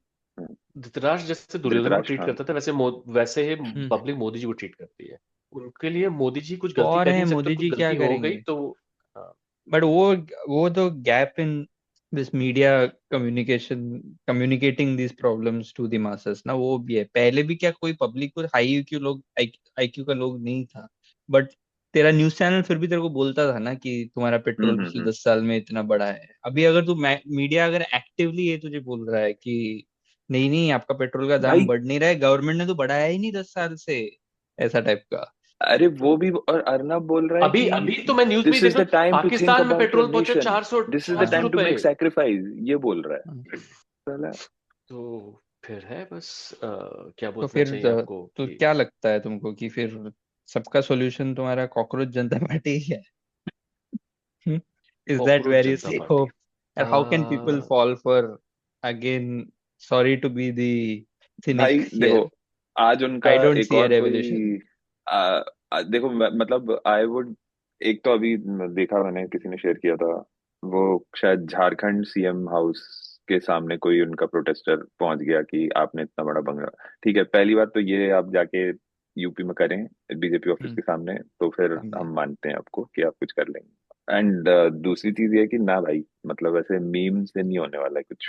धृतराष्ट्र जैसे दुर्योधन को ट्रीट करता था वैसे ही पब्लिक मोदी जी को ट्रीट करती है. उनके लिए मोदी जी कुछ गलती कर नहीं सकते, मोदी जी क्या करेंगे तो बट वो तो gap in this media communicating this problems to the masses ना, वो भी है. पहले भी क्या कोई पब्लिक को हाई आईक्यू का लोग नहीं था, बट तेरा न्यूज चैनल फिर भी तेरे को बोलता था ना कि तुम्हारा पेट्रोल पिछले 10 साल में इतना बढ़ा है. अभी अगर तू मीडिया अगर एक्टिवली ये तुझे बोल रहा है कि नहीं आपका पेट्रोल का दाम बढ़ नहीं रहा है, गवर्नमेंट ने तो बढ़ाया ही नहीं 10 साल से, ऐसा टाइप का. अरे वो भी, और अर्नब बोल रहा है अभी तो मैं न्यूज़ में देख रहा हूं पाकिस्तान में पेट्रोल पहुंचा 400. This is the time to make sacrifice, ये बोल रहा है. तो फिर है बस क्या बोलना तो फिर चाहिए आपको. तो क्या लगता है तुमको कि फिर सबका सॉल्यूशन तुम्हारा कॉकरोच जनता पार्टी है? Is that where you see hope and how can people fall for again? Sorry to be the cynic. देखो आज उनका आई डोंट एक सी अ और रेवोल्यूशन. देखो मतलब आई वुड, एक तो अभी देखा मैंने, किसी ने शेयर किया था, वो शायद झारखंड सीएम हाउस के सामने कोई उनका प्रोटेस्टर पहुंच गया कि आपने इतना बड़ा बंगला. ठीक है, पहली बात तो ये आप जाके यूपी में करें बीजेपी ऑफिस के सामने, तो फिर समझे। हम मानते हैं आपको कि आप कुछ कर लेंगे। एंड दूसरी चीज ये है कि ना भाई, मतलब ऐसे मीम से नहीं होने वाला है कुछ।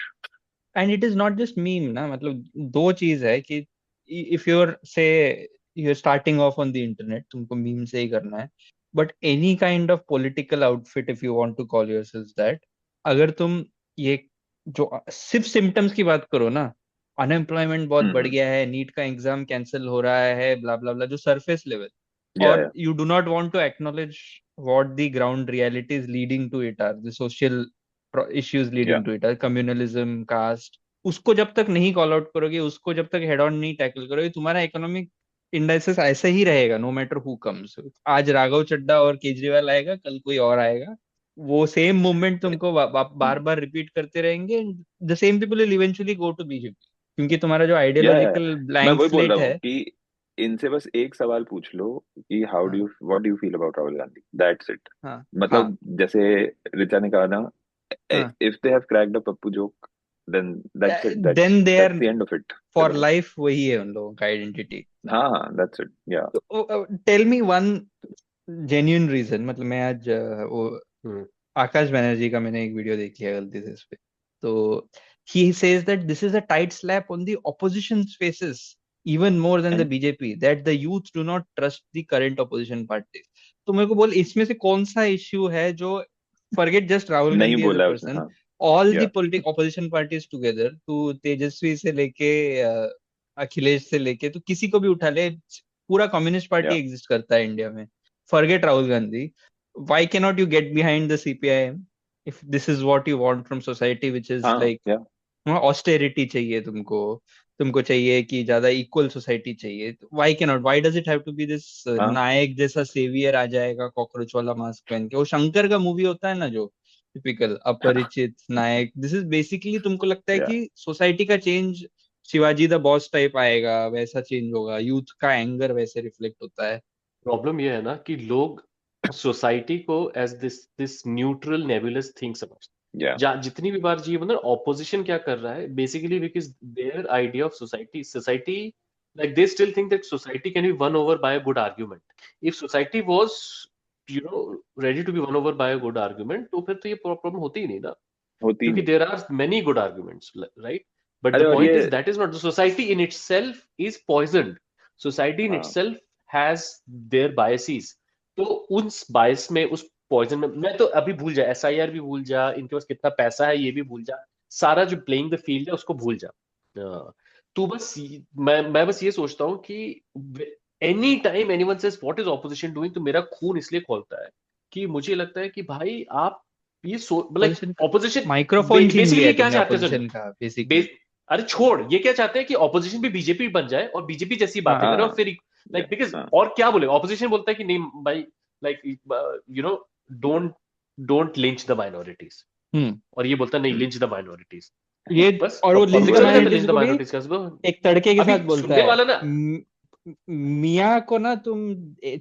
And it is not just meme ना, मतलब दो चीज है कि if you're say you're starting off on the internet, तुमको मीम से ही करना है, but any kind of political outfit if you want to call yourself that, अगर तुम ये जो सिर्फ सिम्टम्स की बात करो ना, अनएम्प्लॉयमेंट बहुत बढ़ गया है, नीट का एग्जाम कैंसिल हो रहा है, ब्ला ब्ला ब्ला, जो सरफेस लेवल, या और you do not want to acknowledge what the ground realities leading to it are, the social issues leading to it are, communalism, caste, उसको जब तक नहीं कॉल आउट करोगे, उसको जब तक हेड ऑन नहीं टैकल करोगे, तुम्हारा इकोनॉमिक इंडाइसेस ऐसे ही रहेगा, नो मैटर हु कम्स। आज राघव चड्ढा और केजरीवाल आएगा, कल कोई और आएगा, वो सेम मूवमेंट तुमको बार बार रिपीट करते रहेंगे, the same people will eventually go to BJP, क्योंकि तुम्हारा जो या आइडियोलॉजिकल मैं ब्लैंक वही बोल स्लेट रहा हूँ है। कि इनसे बस एक सवाल पूछ लो कि हाउ डू हाँ you what do you feel about Rahul Gandhi, that's it. हाँ हाँ मतलब जैसे रिचा ने कहा ना, हाँ, if they have cracked a Pappu joke, then that's it, then they are that's the end of it. For life, वही है उन लोगों का आइडेंटिटी। हाँ हाँ, दैट्स इट। या tell me one genuine reason, मतलब मैं आज आकाश बनर्जी का मैंने एक वीडियो देख लिया गलती से इस पे, तो he says that this is a tight slap on the opposition's faces even more than the BJP, that the youth do not trust the current opposition parties। तो मेरे को बोल, इसमें से कौन सा इश्यू है जो, forget just राहुल नहीं गांधी as a बोला है उसने। person, हाँ all या the political opposition parties together, तो तेजस्वी से लेके अखिलेश से लेके, तो किसी को भी उठा ले, पूरा कम्युनिस्ट पार्टी या एग्जिस्ट करता है इंडिया में, forget Rahul Gandhi. why cannot you get behind the CPIM if this is what you want from society, which is हाँ like या ऑस्टेरिटी चाहिए तुमको, तुमको चाहिए कि ज्यादा इक्वल सोसाइटी चाहिए, why can not, why does it have to be this हाँ नायक जैसा सेवियर आ जाएगा कॉकरोच वाला मास्क पहन के, वो शंकर का मूवी होता है ना जो टिपिकल अपरिचित नायक, दिस इज बेसिकली, तुमको लगता है या कि सोसाइटी का change Shivaji the boss type आएगा, वैसा चेंज होगा, यूथ का एंगर वैसे रिफ्लेक्ट होता है। प्रॉब्लम ये है ना कि लोग सोसाइटी को as this neutral nebulous thing समझते या हैं। जितनी भी बार जी मतलब ऑपोजिशन क्या कर रहा है basically, because their idea of society like they still think that society can be won over by a good argument. If society was ready to be won over by a good argument, तो फिर तो ये problem होती ही नहीं ना, होती क्योंकि नहीं। there are many good arguments, right? But अरे the और point ये is that is not, the society in itself is poisoned. Society in हाँ itself has their biases. तो उस बायस में, उस पॉइजन में, मैं तो अभी भूल जा, SIR भी भूल जा, इनके पास कितना पैसा है ये भी भूल जा, सारा जो प्लेइंग द फील्ड है उसको भूल जा। तो बस मैं बस ये सोचता हूँ कि any time anyone says what is opposition doing, तो मेरा खून इसलिए खौलता है कि मुझे लगता है कि भाई आप ये मतलब ऑपोजिशन माइक्रोफोन छीन लिया बेसिकली है क्या तुमने चाहते हैं ऑपोजिशन का बेसिकली। अरे छोड़, ये क्या चाहते हैं कि ऑपोजिशन भी बीजेपी बन जाए और बीजेपी जैसी बातें करे, और हाँ फिर या लाइक बिकॉज हाँ और क्या बोले, ऑपोजिशन बोलता है कि नहीं भाई, like don't don't lynch the minorities, और ये बोलता है नहीं लिंच द माइनॉरिटीज। ये बस और वो लिंच पब्लिक द समझ जाता है माइनॉरिटीज लिंच द को भी माइनॉरिटीज का। एक तड़के के अभी साथ बोलता सुनने है, वाला ना, मियाँ को ना तुम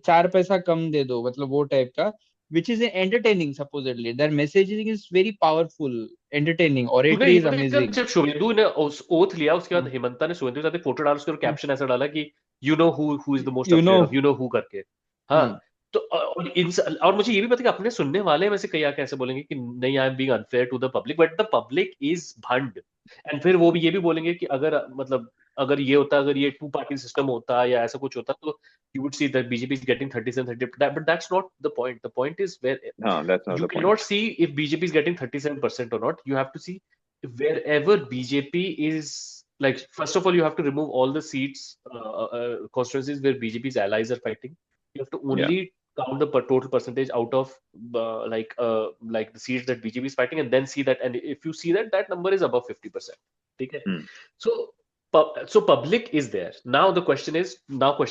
4 पैसा कम दे दो, मतलब वो टाइप का, which is entertaining supposedly, their messaging is very powerful, entertaining, तूने oratory ये is पता है कब amazing। जब शुभेंदु ने ओथ लिया, उसके बाद हेमंता ने शुभेंदु के साथ फोटो डाला, उसके कैप्शन ऐसा डाला कि you know who is the most you affair know of, you know who करके। हाँ, तो और मुझे ये भी पता है कि अपने सुनने वाले में से कई आके ऐसे बोलेंगे कि नहीं, I am being unfair to the public, but the public is भंड। एंड फिर वो भी ये भी बोलेंगे कि अगर मतलब अगर ये होता, अगर ये 2 पार्टी सिस्टम होता या ऐसा कुछ होता, तो you would see that BJP is getting 37-30, but that's not the point. The point is where हाँ, that's not you the cannot point। see if BJP is getting 37% or not. You have to see wherever BJP is, like, first of all, you have to remove all the seats, constituencies where BJP's allies are fighting. You have to या only count the total percentage out of like the seats that BJP is fighting, and then see that. And if you see that that number is above 50%, okay? So public is there. Now the question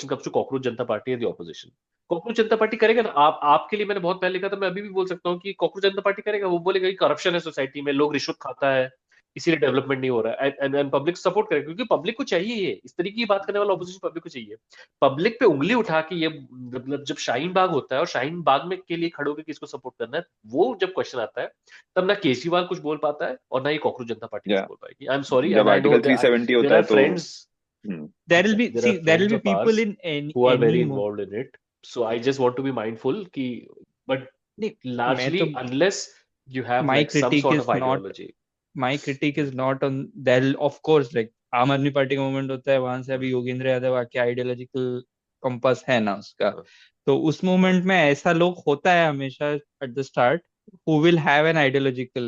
comes to cockroach Janta party and the opposition. Cockroach Janta party करेगा ना, आपके लिए मैंने बहुत पहले लिखा था, मैं अभी भी बोल सकता हूँ कि कॉकरोच जनता पार्टी करेगा, वो बोलेगा कि करप्शन है सोसाइटी में, लोग रिश्वत खाता है, इसीलिए डेवलपमेंट नहीं हो रहा है, एंड पब्लिक सपोर्ट करेगा, क्योंकि पब्लिक को चाहिए ये, इस तरीके की बात करने वाला ऑपोजिशन पब्लिक को चाहिए। पब्लिक पे उंगली उठा के ये, मतलब जब शाहीन बाग होता है और शाहीन बाग में के लिए खड़े होकर किसको सपोर्ट करना है, वो जब क्वेश्चन आता है, तब ना केजरीवाल कुछ बोल पाता है और ना ही कॉकरोच जनता पार्टी कुछ बोल पाएगी। आई एम सॉरी, जब एंड आई नो आर्टिकल 370 होता देयर है are friends, there will be there are there will friends be of people ours in who are very any involved in it. So I just want to be mindful कि but नहीं, मैं largely तो unless you have my like some critique sort is of not ideology. my critique is not on there of course like आम आदमी party का movement होता है, वहां से अभी योगेंद्र यादव आके आइडियोलॉजिकल कंपास है ना उसका, तो उस मूवमेंट में ऐसा लोग होता है हमेशा at the start who will have an ideological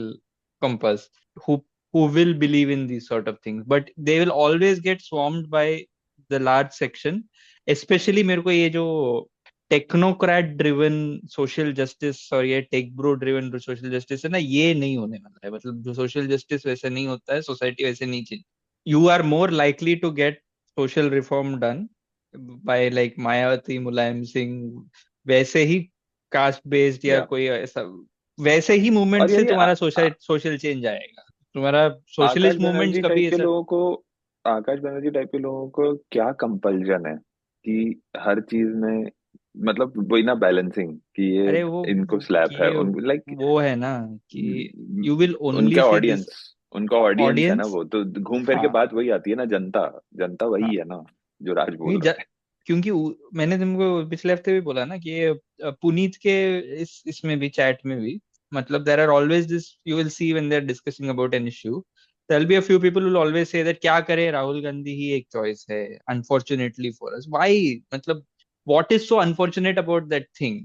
compass, who will believe in these sort of things, but they will always get swarmed by the large section, especially मेरे को ये जो टेक्नोक्रेट ड्रिवन सोशल जस्टिस और ये tech bro driven social justice है ना, ये नहीं होने वाला है। मतलब जो सोशल जस्टिस वैसे नहीं होता है, सोसाइटी वैसे नहीं change, you are more likely to get social reform done by like Mayawati, Mulayam Singh, वैसे ही कास्ट बेस्ड या कोई ऐसा वैसे ही मूवमेंट और से ये तुम्हारा सोशल चेंज आएगा। तुम्हारा सोशलिस्ट मूवमेंट कभी टाइप के ऐसा लोगों को आकाश बनर्जी टाइप के लोगों को क्या कंपल्जन है कि हर चीज में मतलब वही ना बैलेंसिंग कि ये अरे वो इनको स्लैप है ये उन लाइक वो है ना कि you will only see this उनका ऑडियंस है ना, ऑडियंस। वो तो घूम फिर के हाँ बात वही आती है ना, जनता वही है ना जो राज बोल नहीं रहा है। क्योंकि मैंने तुमको पिछले हफ्ते भी बोला ना कि ये पुनीत के इसमें भी चैट में भी, मतलब there are always this, you will see when they are discussing about an issue, there will be a few people will always say that क्या करे, राहुल गांधी ही एक चॉइस है अनफॉर्चुनेटली फॉर अस। व्हाई, मतलब what is so unfortunate about that thing,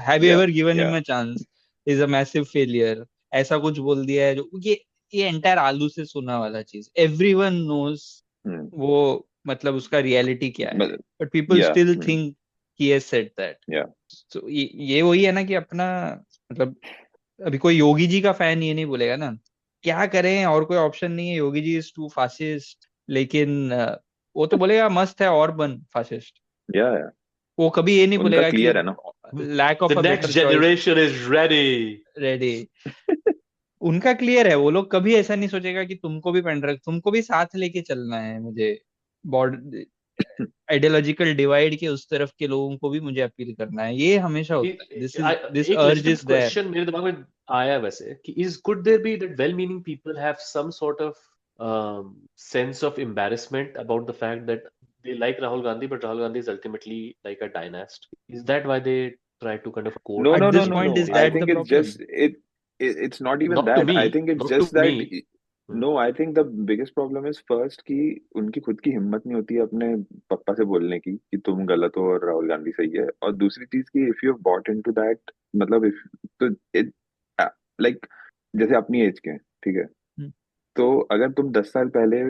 have you या ever given या him a chance, is a massive failure, ऐसा कुछ बोल दिया है जो ये एंटायर आलू से सुना वाला चीज, एवरीवन नोज वो मतलब उसका रियलिटी क्या है, बट पीपल या still think he has said that. या सो ये वही है ना कि अपना मतलब अभी कोई योगी जी का फैन ये नहीं बोलेगा ना क्या करें, और कोई ऑप्शन नहीं है, योगी जी इज टू फासिस्ट, लेकिन वो तो बोलेगा मस्त है और बन फासिस्ट। या वो कभी ये नहीं उनका बोलेगा कि क्लियर है ना, lack of The a next better choice generation is ready. Ready. उनका क्लियर है, वो लोग कभी ऐसा नहीं सोचेगा कि तुमको भी पेंड्रग, तुमको भी साथ लेके चलना है, मुझे बॉर्डर आइडियोलॉजिकल डिवाइड के उस तरफ के लोगों को भी मुझे अपील करना है, ये हमेशा होता है। दिस एक अर्ज इज legitimate देयर। question मेरे दिमाग में आया वैसे कि could there be that well-meaning people have some sort of sense of embarrassment about the fact that they like Rahul Gandhi, but Rahul Gandhi is ultimately like a dynast. Is that why they try to kind of quote no At no this no no point, no is I that the think it's problem? just it's not even Not to that. me, I think it's not just to that me. no, I think the biggest problem is first कि उनकी खुद की हिम्मत नहीं होती है अपने पापा से बोलने की कि तुम गलत हो और राहुल गांधी सही है, और दूसरी चीज कि if you bought into that, मतलब इफ तो इट लाइक जैसे अपनी एज के हैं, ठीक है, तो अगर तुम 10 साल पहले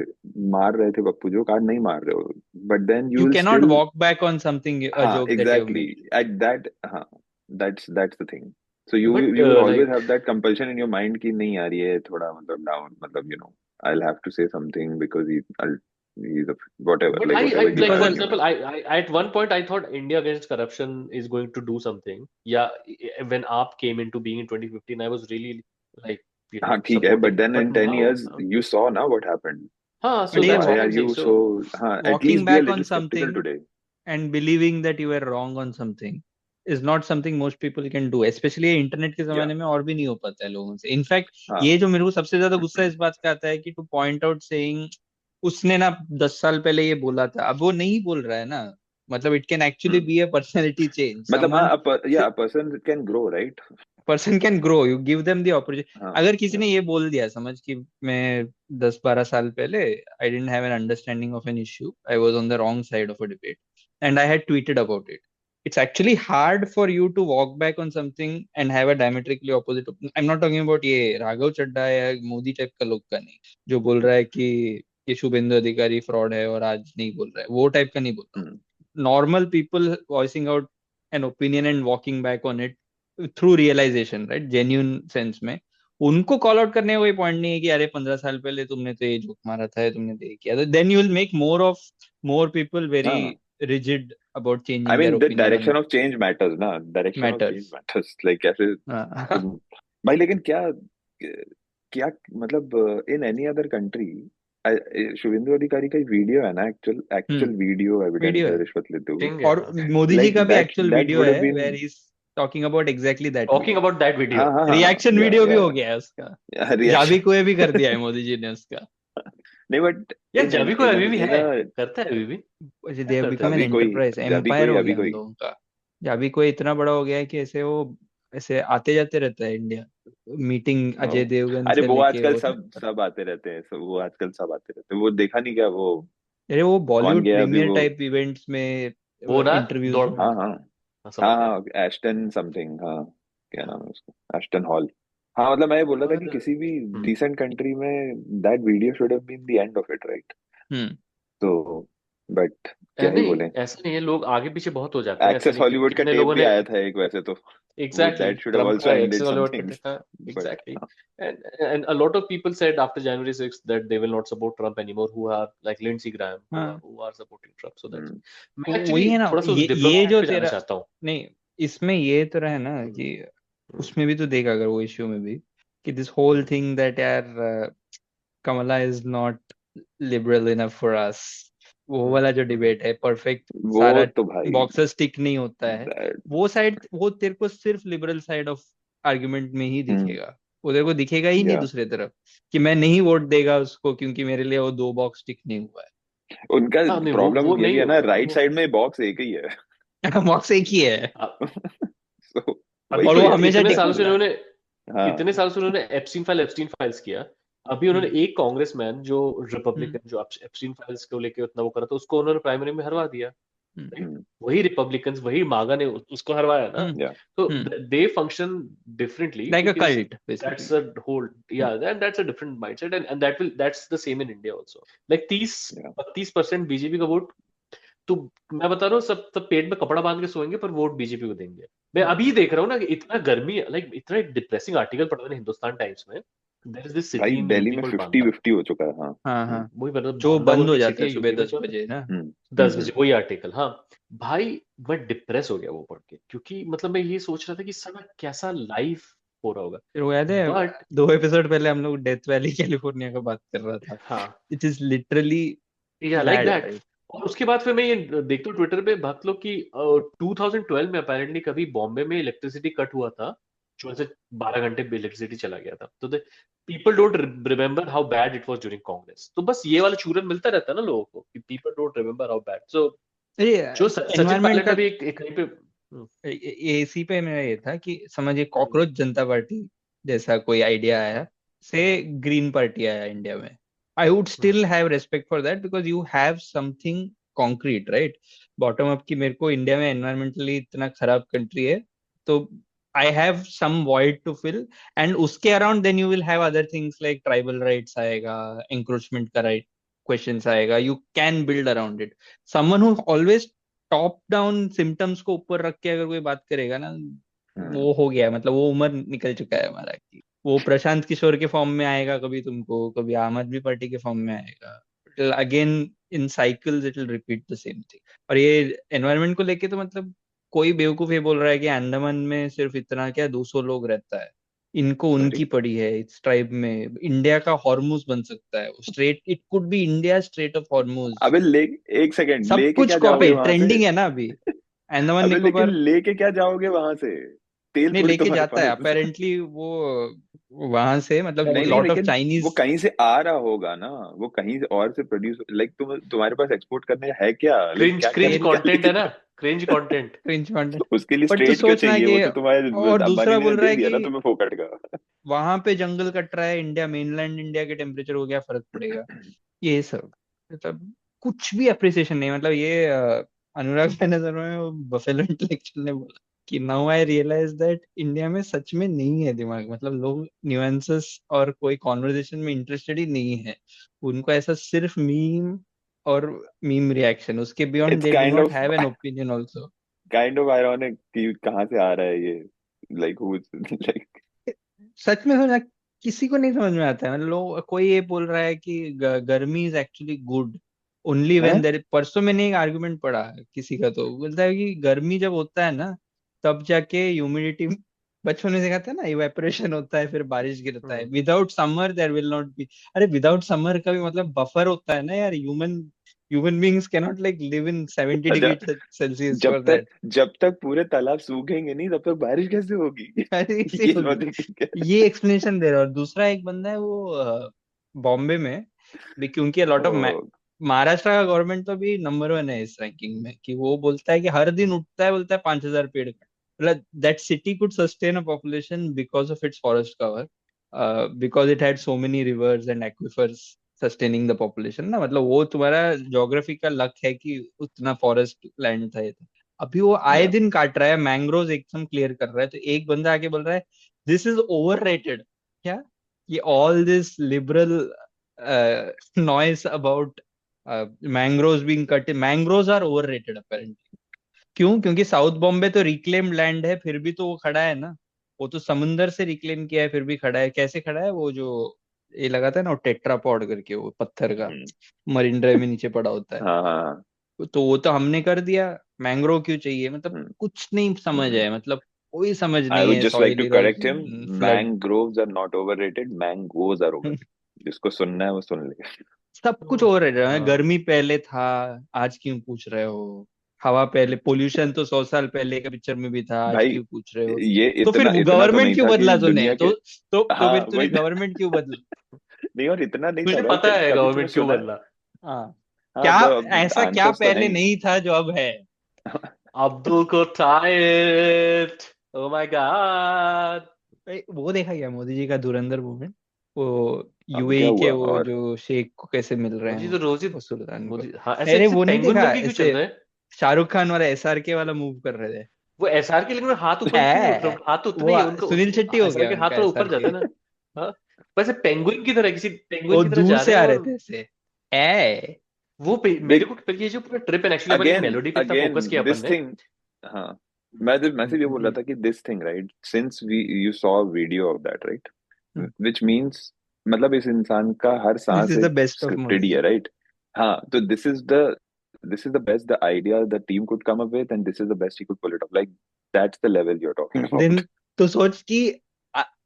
मार रहे थे पप्पू जोक, आज नहीं मार रहे हो, but then you You will cannot still walk back on something, a हाँ joke that you have exactly made. At that हाँ that's the thing. So you But you will always like have that compulsion in your mind कि नहीं यार ये थोड़ा मतलब down, मतलब you know I'll have to say something because he's a whatever, But like I whatever you like have for in your example, mind. I at one point I thought India Against Corruption is going to do something. Yeah, when AAP came into being in 2015, I was really like हाँ ठीक है, but supporting. then But in 10 now, years you saw now what happened. हाँ, So so But yeah, that's why what are I'm you saying. so So हाँ at walking least be a back on little skeptical something today. and believing that you were wrong on something is not something most people can do, especially internet के Yeah जमाने में और भी नहीं हो पाता है लोगों से। इनफैक्ट हाँ ये जो मेरे को सबसे ज्यादा गुस्सा इस बात का आता है कि टू पॉइंट आउट सेइंग उसने ना 10 साल पहले ये बोला था, अब वो नहीं बोल रहा है ना, मतलब it can actually be a personality change. मतलब हाँ someone a person can grow, right? Person can grow, you give them the opportunity. हाँ अगर किसी yeah ने ये बोल दिया समझ कि मैं 10-12 साल पहले I didn't have an understanding of an issue, I was on the wrong side of a debate and I had tweeted about it, it's actually hard for you to walk back on something and have a diametrically opposite I'm not talking about ये राघव चड्ढा या Modi type का लोग का नहीं, जो बोल रहा है कि ये शुभेंदु अधिकारी फ्रॉड है और आज नहीं बोल रहा है, वो टाइप का नहीं बोल रहा हूँ। Normal people voicing out an opinion and walking back on it through realisation, right, genuine sense में, उनको कॉल आउट करने का कोई पॉइंट नहीं है कि अरे 15 साल पहले तुमने तो ये जोक मारा था, तुमने तो ये किया, then you will make more people very हाँ rigid about I changing mean their the opinion direction on of change matters ना, direction of change matters. matters, like कैसे तुम भाई, लेकिन क्या क्या मतलब in any other country Suvendu अधिकारी का वीडियो है ना, एक्चुअल वीडियो एविडेंस वीडियो है है रिश्वत लेते हुए, thing है, और हाँ. मोदी जी like का भी that actual that video would है have been where he's talking about exactly that Talking video. about that video. हाँ हाँ हाँ रिएक्शन yeah वीडियो भी yeah हो गया है उसका, reaction जावी कुए भी कर दिया है मोदी जी ने उसका। नहीं बट यार इन जावी कोई अभी भी है, इन करता है अभी भी, दे क्या हैव करता बिकम है? एन एंटरप्राइज, अभी एम्पायर कोई हो अभी गया उन कोई लोगों का। अभी कोई इतना बड़ा हो गया है कि ऐसे वो ऐसे आते जाते रहता है इंडिया, मीटिंग अजय देवगन अरे से वो लेके आजकल वो सब सब। सब आते रहते हैं, सब वो आजकल सब आते रहते हैं। वो देखा नहीं क्या वो अरे वो कौन बॉलीवुड गया अभी प्रीमियर वो? टाइप इवेंट्स में वो ना इंटरव्यूज दौड़, में। हाँ हाँ हाँ, समझ हाँ गया। हाँ, एस्टन समथिंग, हाँ क्या नाम है उसका, एस्टन हॉल। हाँ मतलब मैं ये बोल रहा था कि और किसी भी डिसेंट कंट्री में that video should have been the end of it, right? Hmm तो बट क्या ही नहीं बोले। ऐसा नहीं है, लोग आगे पीछे बहुत हो जाते हैं, ऐसा एक्सेस नहीं कि हॉलीवुड का कितने टेप लोगों भी ने आया था एक वैसे तो, वो exactly that should have Trump also का एंडेड एक्सेस सम हॉलीवुड थिंग्स, का, but exactly. And a lot of people said after January 6th that they will not support Trump anymore, who are like Lindsey Graham, हाँ who are supporting Trump. So that's, मैं तो actually वही है ना, थोड़ा सा उस ये डिप्लोमेट जो पे जाना तेरा चाहता हूँ। नहीं, इसमें ये तो रहा ना कि उसमें भी तो देख, अगर वो इश्यू में भी कि दिस होल थिंग दैट यार Kamala is not liberal enough for us, वो वाला जो डिबेट है परफेक्ट, वो सारा तो भाई बॉक्सेस टिक नहीं होता है, that, वो साइड वो तेरे को सिर्फ लिबरल साइड ऑफ आर्गुमेंट में ही दिखेगा, वो तेरे को दिखेगा ही नहीं या दूसरे तरफ कि मैं नहीं वोट देगा उसको क्योंकि मेरे लिए वो 2 बॉक्स टिक नहीं हुआ उनका हाँ नहीं, प्रॉब्लम वो ये भी नहीं है ना, होगा राइट वो। साइड में बॉक्स एक ही है। है। बॉक्स एक ही है So, वही और तो वो यार, हमेशा इतने टिक सालों से होता है। उन्होंने हाँ इतने सालों से उन्होंने एप्स्टीन फाइल्स किया। अभी उन्होंने एक कांग्रेसमैन जो रिपब्लिकन जो एप्स्टीन फाइल्स को लेके उतना वो करा था, उसको उन्होंने प्राइमरी में हरवा दिया, राइट? वही रिपब्लिकन्स, वही मागा ने उसको हरवाया ना। या तो they function differently like a because cult that's बेसिकली। a whole, yeah, that's a different mindset, and that's the same in India also. Like 30-32% BJP का वोट, तो मैं बता रहा हूँ, सब पेट में कपड़ा बांध के सोएंगे पर वोट बीजेपी को देंगे। मैं अभी देख रहा हूँ ना कि इतना गर्मी, लाइक इतना डिप्रेसिंग आर्टिकल पढ़ा मैंने हिंदुस्तान टाइम्स में, देयर इज दिस भाई सिटी इन दिल्ली यूपी में कॉल्ड 50 बांदा। 50 हो चुका है। हाँ हाँ हाँ, वही मतलब जो बांदा बंद बोल हो के जाता सिटी है है सुबह यूपी में, 10 बजे ना। 10 बजे, वही आर्टिकल। हाँ भाई, मैं डिप्रेस हो गया वो पढ़ के, क्योंकि मतलब मैं ये सोच रहा था कि साला कैसा लाइफ हो रहा होगा। फिर वो याद है बट 2 एपिसोड पहले हम लोग डेथ वैली कैलिफोर्निया का बात कर रहा था, हाँ, इट इज लिटरली या लाइक दैट दैट। राइट। और उसके बाद फिर मैं ये देखता हूँ ट्विटर पे भक्त लोग की 2012 में अपेरेंटली कभी बॉम्बे में इलेक्ट्रिसिटी कट हुआ था, जो ऐसे 12 घंटे इलेक्ट्रिसिटी चला गया था। तो people don't remember how bad it was during Congress. तो बस ये वाला चूरन मिलता रहता है ना लोगों को कि people don't remember how bad. So जो सचिन एनवायरमेंट पायलट का ने भी एक कहीं पे इसी पे मेरा ये था कि समझिए कॉकरोच जनता पार्टी जैसा कोई आइडिया आया से ग्रीन पार्टी आया इंडिया में, I would still have respect for that because you have something concrete right bottom up की। मेरे को इंडिया में एनवायरमेंटली इतना खराब कंट्री है तो I have some void to fill, and उसके around then you will have other things like tribal rights आएगा, एंक्रोचमेंट का राइट क्वेश्चंस आएगा, you can build around it. Someone who always top down symptoms को ऊपर रख के अगर कोई बात करेगा ना, वो हो गया, मतलब वो उम्र निकल चुका है हमारा कि वो प्रशांत किशोर के फॉर्म में आएगा कभी तुमको, कभी आम आदमी पार्टी के फॉर्म में आएगा, again in cycles it will repeat the same thing. और ये एनवायरनमेंट को लेके तो मतलब कोई बेवकूफ ये बोल रहा है कि अंडमान में सिर्फ इतना क्या 200 लोग रहता है, इनको उनकी पड़ी है इस ट्राइब में, इंडिया का हॉर्मुज बन सकता है straight, it could be India straight of Hormuz. अबे एक सेकंड, सब लेके कुछ क्या कॉपी जाओगे वहां से? ट्रेंडिंग है ना अभी अंडमान अबे लेकिन निकोबार। लेके क्या जाओगे वहां से? तेल नहीं थोड़ी लेके तुम्हारे जाता है पास। अपेरेंटली वो वहां से, मतलब नहीं नहीं, लॉट ऑफ लेकिन चाइनीज। वो कहीं से आ रहा होगा ना, वो कहीं से और से प्रोड्यूस, लाइक तुम्हारे पास एक्सपोर्ट करने है क्या? लाइक क्रिंज क्या क्रिंज क्या कंटेंट है लेके ना, क्रिंज कंटेंट। Cringe content. तो उसके लिए बट तो स्ट्रेट क्यों सोचना चाहिए? वो कि, तो तुम्हारे और अंबानी दूसरा ने बोल रहा दे है दिया कि ना तुम्हें फोकट का। वहां पे जंगल कट रहा है इंडिया, मेनलैंड इंडिया के टेम्परेचर को क्या फर्क पड़ेगा, ये सब मतलब कुछ भी अप्रिसिएशन नहीं। मतलब ये अनुराग के नजर में बफेलो इंटेलेक्चुअल ने बोला कि now I realise that India में सच में नहीं है दिमाग, मतलब लोग न्यूएंसेस और कोई कॉन्वर्जेशन में इंटरेस्टेड ही नहीं है, उनको ऐसा सिर्फ मीम और मीम रिएक्शन, उसके beyond it's they do kind not of have an opinion also. Ironic कि कहाँ से आ रहा है ये, लाइक हु लाइक सच में समझ किसी को नहीं समझ में आता है, मतलब लोग कोई ये बोल रहा है कि गर्मी इज एक्चुअली गुड ओनली है। व्हेन देयर, परसों मैंने एक आर्गुमेंट पढ़ा किसी का तो बोलता है कि गर्मी जब होता है ना तब जाके ह्यूमिडिटी, बचपन में सिखाते हैं ना इवेपोरेशन होता है फिर बारिश गिरता है, without summer there will not be. अरे विदाउट समर का भी मतलब बफर होता है ना यार, human beings can not like live in 70 degree अच्छा, सेल्सियस फॉर दैट। जब तक पूरे तालाब सूखेंगे नहीं तब तक बारिश कैसे होगी? अरे इसी ये होगी, लॉजिक है। ये एक्सप्लेनेशन दे रहा है। और दूसरा एक बंदा है वो बॉम्बे में क्योंकि लॉट ऑफ Oh, महाराष्ट्र का गवर्नमेंट तो भी नंबर 1 है इस रैंकिंग में, कि वो बोलता है कि हर दिन उठता है, बोलता है 5,000 पेड़ काट। मतलब that city could sustain a population because of its forest cover, because it had so many reverse and aquifers sustaining the population ना। मतलब वो तुम्हारा ज्योग्राफी का लक है कि उतना फॉरेस्ट लैंड था ये तो। अभी वो आए yeah. दिन काट रहा है, मैंग्रोव एकदम क्लियर कर रहा है, तो एक बंदा आके बोल रहा है दिस इज ओवररेटेड। क्या ये all this liberal noise about mangroves being cut, mangroves are overrated apparently. क्यों? क्योंकि साउथ बॉम्बे तो रिक्लेम्ड लैंड है, फिर भी तो वो खड़ा है ना। वो तो समुंदर से रिक्लेम किया है, फिर भी खड़ा है। कैसे खड़ा है? वो जो ये लगाता है ना, वो टेट्रापॉड करके, वो पत्थर का मरीन ड्राइव में नीचे पड़ा होता है, हाँ, तो वो तो हमने कर दिया। मैंग्रोव क्यों चाहिए? मतलब कुछ नहीं समझ है, मतलब कोई समझ I नहीं would है। just like soil to correct him. Erosion, flood, Mangroves are not overrated. Mangoes are overrated. जिसको सुनना है वो सुन ले. सब कुछ हो रहा है। हाँ। गर्मी पहले था, आज क्यों पूछ रहे हो? हवा पहले, पोल्यूशन तो 100 साल पहले के पिक्चर में भी था, आज भाई क्यों पूछ रहे हो? ये तो फिर इतना तो गवर्नमेंट नहीं क्यों था कि बदला तूने? दुनिया के तो हाँ फिर तूने वही गवर्नमेंट क्यों बदला? नहीं, और इतना नहीं था मुझे भाई. पता है कभी गवर्नमेंट तूने क्यों सुना है? बदला। हाँ, हाँ, क्या the ऐसा क्या answers तो पहले हैं. नहीं था जो अब है? अब्दुल को टाइट, ओ माय गॉड। भाई, वो देखा क्या मोदी जी का धुरंधर मूवमेंट? वो अब क्या यूएई के हुआ? वो और जो शेख को कैसे मिल रहे मोदी हैं तो रोज ही वो सुल्तान को। मोदी, हाँ ऐसे अरे ऐसे वो नहीं पेंगुइन देखा? बन के क्यों चल ऐसे रहे हैं? शाहरुख खान वाला एसआरके वाला मूव कर रहे थे। वो एसआर के, लेकिन वो हाथ ऊपर क्यों नहीं उठ है रहा? हाथ तो उतना वो ही है उनका, सुनील शेट्टी हो एसआर गया के हाथ उनका थोड़ा ऊपर जाता एसआरके। है ना। हाँ, वैसे पेंगुइन की तरह, किसी पेंगुइन वो की तरह दूर जा से रहे आ हैं। रहे और थे ऐसे। ए वो मेरे को ये जो पूरा ट्रिप है, एक्चुअली अपन एक again मेलोडी पे इतना फोकस किया this अपन ने। thing. हाँ, मैं सिर्फ ये बोल रहा था कि this thing, right, since you saw a video of that, right, which means मतलब इस इंसान का हर दिस सांस इज द एक बेस्ट ऑफ स्क्रिप्टेड ही है, right? हाँ, तो this is the best the idea the team could come up with, and this is the best he could pull it off. Like that's the level you're talking about. Then तो सोच कि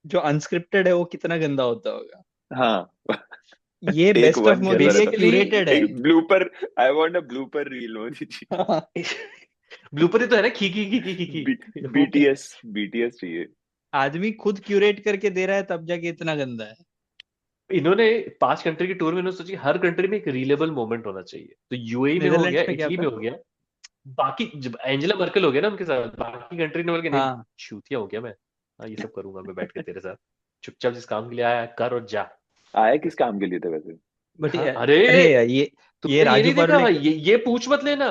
जो unscripted है वो कितना गंदा होता होगा। हाँ, ये take best of one Modi, camera ये था. क्यूरेटेड है। एक blooper, I want a blooper reel Modi ji. Blooper ही तो है ना, खी BTS चाहिए. आदमी खुद क्यूरेट करके दे रहा है, तब जाके इतना गंदा है। इन्होंने 5 कंट्री की टूर में इन्होंने सोची हर कंट्री में एक रिलेबल मोमेंट होना चाहिए। तो यूएई में हो गया, नीदरलैंड्स में क्या इटली था? में हो गया, बाकी जब एंजेला मर्केल हो गया ना उनके साथ, बाकी कंट्री ने बोल के नहीं, हाँ। छूतिया हो गया मैं, हाँ ये सब करूंगा मैं बैठ के तेरे साथ, चुपचाप जिस काम के लिए आया कर और जा। आया किस काम के लिए थे वैसे? बट हाँ, अरे ये तुमने राजू नहीं देखा? पर्ले ये पूछ मत लेना,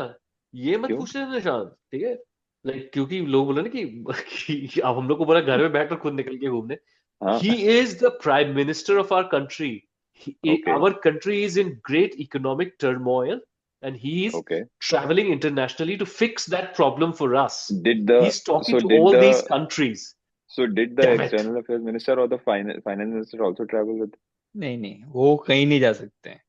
ये मत क्यों? पूछ लेना निशांत, ठीक है? लाइक क्योंकि लोग बोले ना कि अब हम लोग को बोला घर में बैठ कर खुद निकल के घूमने। हाँ, He is the prime minister of our country. Okay. Our country is in great economic turmoil, and he is okay. traveling internationally to fix that problem for us. Did the He's talking so to did all the these countries. so did the Damn it. external affairs minister or the finance minister also travel with? नहीं, वो कहीं नहीं जा सकते हैं।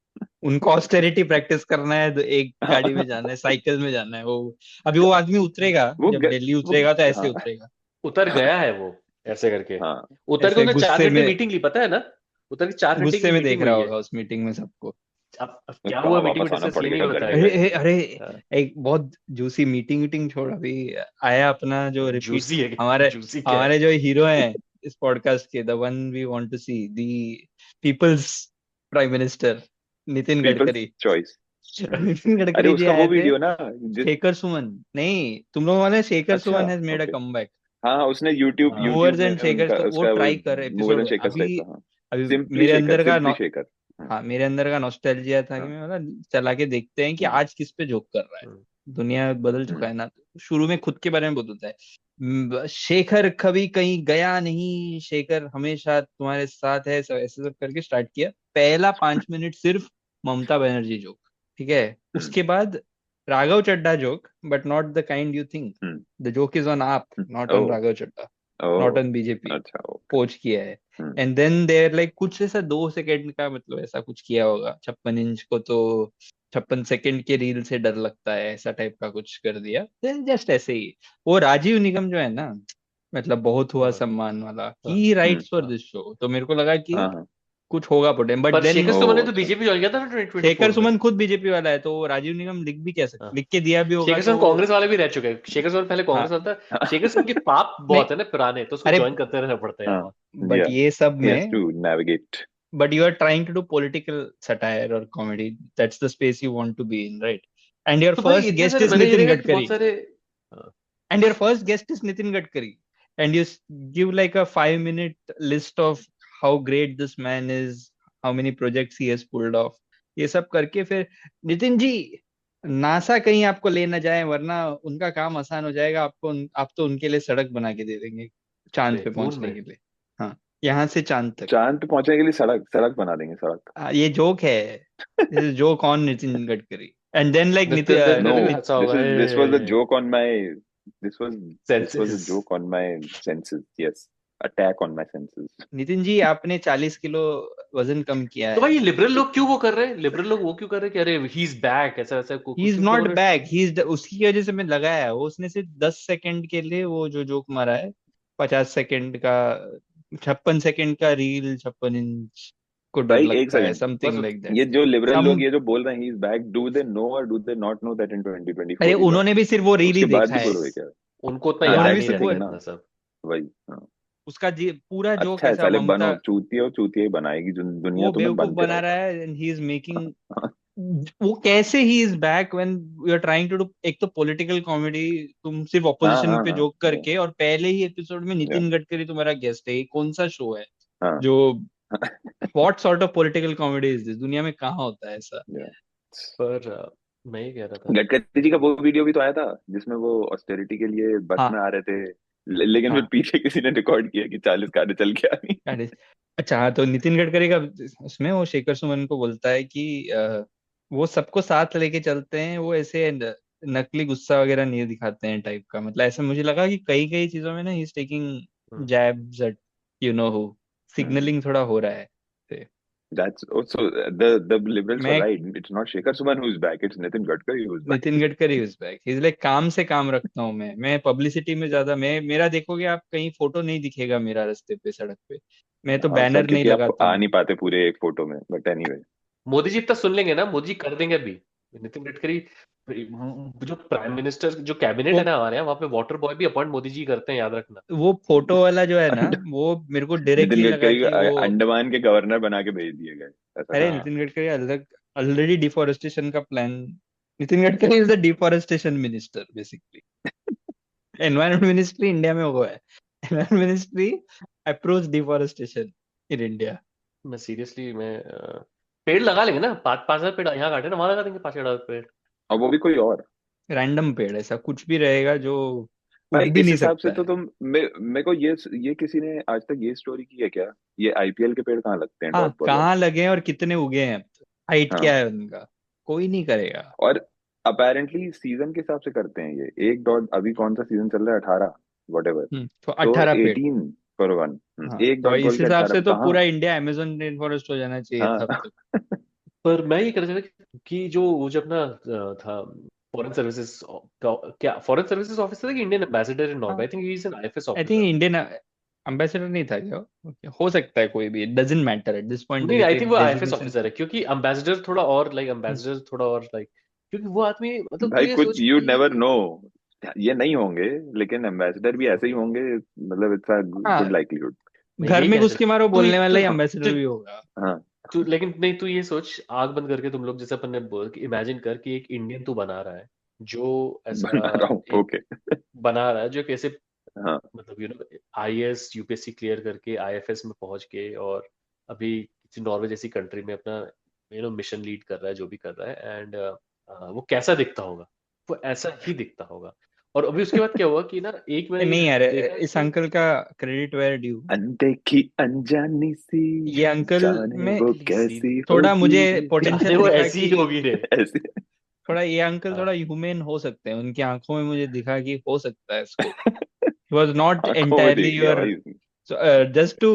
उनको austerity practice करना है, तो एक गाड़ी में जाना है, साइकिल में जाना है। वो अभी वो आदमी उतरेगा, जब दिल्ली उतरेगा तो ऐसे हाँ, उतरेगा। उतर गया है वो ऐसे करके, हाँ, उतर के ऐसे उसने 4 गुस्से घंटे में मीटिंग ली, पता है ना? उतर के 4 घंटे गुस्से की में देख मीटिंग रहा हुई है। होगा उस मीटिंग में सबको। अब क्या कहाँ हुआ मीटिंग में वापस आना डिस्कस ये नहीं पड़ेगा बताया घर गया। अरे एक बहुत जूसी मीटिंग छोड़, अभी आया अपना जो रिपीट, जूसी है, हमारे जूसी क्या है? हमारे जो हीरो हैं इस पॉडकास्ट के, the one we want to see, the people's prime minister Nitin People's Gadkari. choice. Nitin अरे गडकरी जी उसका आए वो थे। वीडियो ना शेखर सुमन, नहीं तुम लोग वाले शेखर अच्छा, Suman has made a okay. Comeback. हाँ, उसने YouTube मूवर्स में एंड शेकर्स, उनका वो उसका ट्राई कर mover and episode. Shakers type अभी का. हाँ, अभी सिंपली मेरे शेकर, अंदर का सिंपली शेकर. हाँ, मेरे अंदर का नॉस्टैल्जिया था कि मैं बोला चला के देखते हैं कि आज किस पे जोक कर रहा है। दुनिया बदल चुका है ना। शुरू में खुद के बारे में बोलता है, शेखर कभी कहीं गया नहीं, शेखर हमेशा तुम्हारे साथ है, सब ऐसे सब करके स्टार्ट किया। पहला 5 मिनट सिर्फ ममता बनर्जी जोक, ठीक है? उसके बाद Raghav Chadha joke, but not the kind you think. The joke is on AAP, not on Raghav Chadha, not on BJP. अच्छा, पोच किया है। एंड देन देयर लाइक कुछ ऐसा 2 सेकंड का, मतलब ऐसा कुछ किया होगा। 56 इंच को तो 56 सेकंड के रील से डर लगता है, ऐसा टाइप का कुछ कर दिया। जस्ट ऐसे ही। वो राजीव निगम जो है ना, मतलब बहुत हुआ सम्मान वाला, ही राइट्स फॉर दिस शो, तो मेरे को लगा कि कुछ होगा potential. But then Shekhar Suman ने तो बीजेपी ज्वाइन किया था ना 2024 शेखर में। सुमन खुद बीजेपी वाला है, तो राजीव निगम लिख भी कैसे लिख के दिया भी होगा। शेखर सुमन कांग्रेस वाले भी रह चुके हैं। शेखर सुमन पहले कांग्रेस वाला था। शेखर सुमन के पाप बहुत है ना पुराने, तो उसको ज्वाइन करते रहना पड़ता है। बट ये सब में to navigate. but you are trying to do political satire or comedy. That's the space you want to be in, right? And your तो भाई first इतने guest सारे is मैंने ये Nitin देखा कि बहुत Gadkari. सारे हाँ, And your first guest is Nitin Gadkari. And you give like a 5-minute list of how great this man is, how many projects he has pulled off. ये सब करके फिर नितिन जी नासा कहीं आपको ले ना जाए, वरना उनका काम आसान हो जाएगा, आप तो उनके लिए सड़क बना के दे देंगे चांद अरे पे मून पहुंचने में के लिए. हाँ, यहाँ से चांद तक. चांद पे पहुंचने के लिए सड़क बना देंगे, सड़क. ये जोक है. This is joke on Nitin Gadkari. And then like Nitin No, ने हंसा होगा this was a joke on my this was a senses. joke on my senses. Yes, attack on my senses. Nitin ji आपने 40 किलो वजन कम किया तो है. भाई ये लिबरल लोग क्यों वो कर रहे हैं, लिबरल लोग वो क्यों कर रहे हैं कि अरे ही इज बैक, ऐसा ऐसा ही इज क्यों नॉट बोल रहे बैक, ही इज उसकी वजह से मैं लगाया है. वो उसने सिर्फ 10 सेकंड के लिए वो जो जोक मारा है, 50 सेकंड का, 56 सेकंड का रील, 56 इंच को डर भाई एक लगता है, सेकंड, समथिंग बस लाइक दैट. ये जो लिबरल सम लोग ये जो बोल रहे हैं he is back, do they know or do they not know that in 2024 अरे he is उन्होंने back? भी सिर्फ वो रील ही उसके बाद देखा भी है. बोल रहे क्या? उनको उतना हाँ, याद उन्होंने नहीं भी that's the सिर्फ वो thing ना, रहता सब. वही. हाँ. उसका पूरा जोक अच्छा है, ऐसा साले ममता बनो, चूतिया ही बनाएगी जो दुनिया वो तुम्हें बेवकूफ बनते बना रहो. रहा है. एंड ही इज मेकिंग वो कैसे he is back when you are trying to do. एक तो पॉलिटिकल कॉमेडी तुम सिर्फ हाँ ऑपोजिशन हाँ पे हाँ जोक करके, और पहले ही एपिसोड में नितिन गडकरी तुम्हारा गेस्ट है. ये कौन सा शो है हाँ जो what sort of political comedy is this? दुनिया में कहाँ होता है ऐसा? yeah. पर मैं ये कह रहा था गडकरी जी का वो वीडियो भी तो आया था जिसमें वो ऑस्टेरिटी के लिए बस हाँ में आ रहे थे, लेकिन फिर हाँ. पीछे किसी ने रिकॉर्ड किया कि 40 कारें चल के आ रही. अरे अच्छा, हाँ, तो नितिन गडकरी का उसमें वो शेखर सुमन को बोलता है कि वो सबको साथ लेके चलते हैं, वो ऐसे नकली गुस्सा वगैरह नहीं दिखाते हैं टाइप का. मतलब ऐसा मुझे लगा कि कई कई चीजों में ना he is taking jabs at you know who, signalling थोड़ा हो रहा है. That's also the liberals were मैं right. It's not Shekhar Suman who's back. It's Nitin Gadkari who's back. Nitin Gadkari is back. Is like काम से काम रखता हूँ मैं पब्लिसिटी में ज्यादा. मेरा देखोगे आप कहीं फोटो नहीं दिखेगा मेरा रास्ते पे, सड़क पे. मैं तो सर बैनर नहीं क्योंकि आप लगाता आ हूँ. नहीं पाते पूरे एक फोटो में, बट एनीवे. मोदी जी इतना सुन लेंगे ना, मोदी जी कर देंगे अभी. नितिन गडकरी जो प्राइम मिनिस्टर जो कैबिनेट वो है ना हमारे यहाँ, वहाँ पे वाटर बॉय भी अपॉइंट मोदी जी करते हैं, याद रखना. वो फोटो वाला जो है ना, वो मेरे को डायरेक्टली नितिन लगा गडकरी कि को वो अंडमान के गवर्नर बना के भेज दिए गए, ऐसा अरे था. नितिन गडकरी अलग ऑलरेडी डिफॉरेस्टेशन का plan. Nitin Gadkari is the deforestation minister basically. Environment ministry India में हुआ है. Environment ministry approach deforestation in India. मैं सीरियसली पेड़ लगा लेंगे ना, 5,000 पेड़ यहाँ काटे ना, वहां लगा देंगे 5,000 पेड़. और वो भी कोई और. रैंडम पेड़, ऐसा कुछ भी रहेगा जो भाई उग भी इस नहीं हिसाब से सकता तो है. तुम मेरे को ये किसी ने आज तक ये स्टोरी की है क्या? ये आईपीएल के पेड़ कहाँ लगते हैं हाँ, डॉट बॉल कहाँ वाले? लगे हैं और कितने उगे हैं, हाइट हाँ. क्या है उनका, कोई नहीं करेगा. और अपेरेंटली सीजन के हिसाब से करते हैं ये. एक डॉट, अभी कौन सा सीजन चल रहा है, 18 व्हाटएवर, तो तो 18 पेड़. 18 फॉर वन. हाँ, एक तो डॉट बॉल इस के हिसाब 18 से तो कहाँ? पूरा इंडिया अमेजोन रेन फॉरेस्ट हो जाना चाहिए था अब हाँ. तक. पर मैं ये कह रहा था कि जो वो जो अपना था फॉरेन सर्विसेज, क्या फॉरेन सर्विसेज ऑफिसर था कि Indian ambassador in Norway? I think he is an IFS I think officer. Indian ambassador नहीं था क्या? Okay, हो सकता है कोई भी, it doesn't matter at this point. नहीं, आई थिंक वो आईएफएस डेजिग्नेशन ऑफिसर है, क्योंकि एम्बेसडर थोड़ा और लाइक क्योंकि वो आदमी मतलब भाई तू ये कुछ सोच यू कि नेवर नो, ये नहीं होंगे, लेकिन एम्बेसडर भी ऐसे ही होंगे. मतलब इट्स अ हाँ, गुड लाइकलीहुड. मैं घर यही में कह घुस के मारो तू बोलने वाला ही तू एम्बेसडर भी होगा. हाँ. तू लेकिन नहीं, तू ये सोच, आग बंद करके तुम लोग जैसे अपन ने बोल कि इमेजिन कर कि एक इंडियन तू बना रहा है जो ऐसा बना रहा हूँ. एक ओके. बना रहा है जो कैसे हाँ. मतलब आईएएस यूपीएससी क्लियर करके आईएफएस में पहुंच के और अभी किसी नॉर्वे जैसी कंट्री में अपना मिशन लीड कर रहा है, जो भी कर रहा है. एंड वो कैसा दिखता होगा? वो ऐसा ही दिखता होगा. और अभी उसके बाद क्या हुआ कि ना, एक मैंने नहीं यार, देखा इस कि अंकल का क्रेडिट वेयर ड्यू. अनदेखी अनजानी सी, ये अंकल जाने में वो सी कैसी थोड़ा होगी. मुझे जाने पोटेंशियल वो दिखा ऐसी ही कि होगी रे. ऐसे. थोड़ा ये अंकल हाँ. थोड़ा ह्यूमन हो सकते हैं. उनकी आंखों में मुझे दिखा कि हो सकता है इसको. He was not आंखों में entirely देख लिया your भाई. so, just to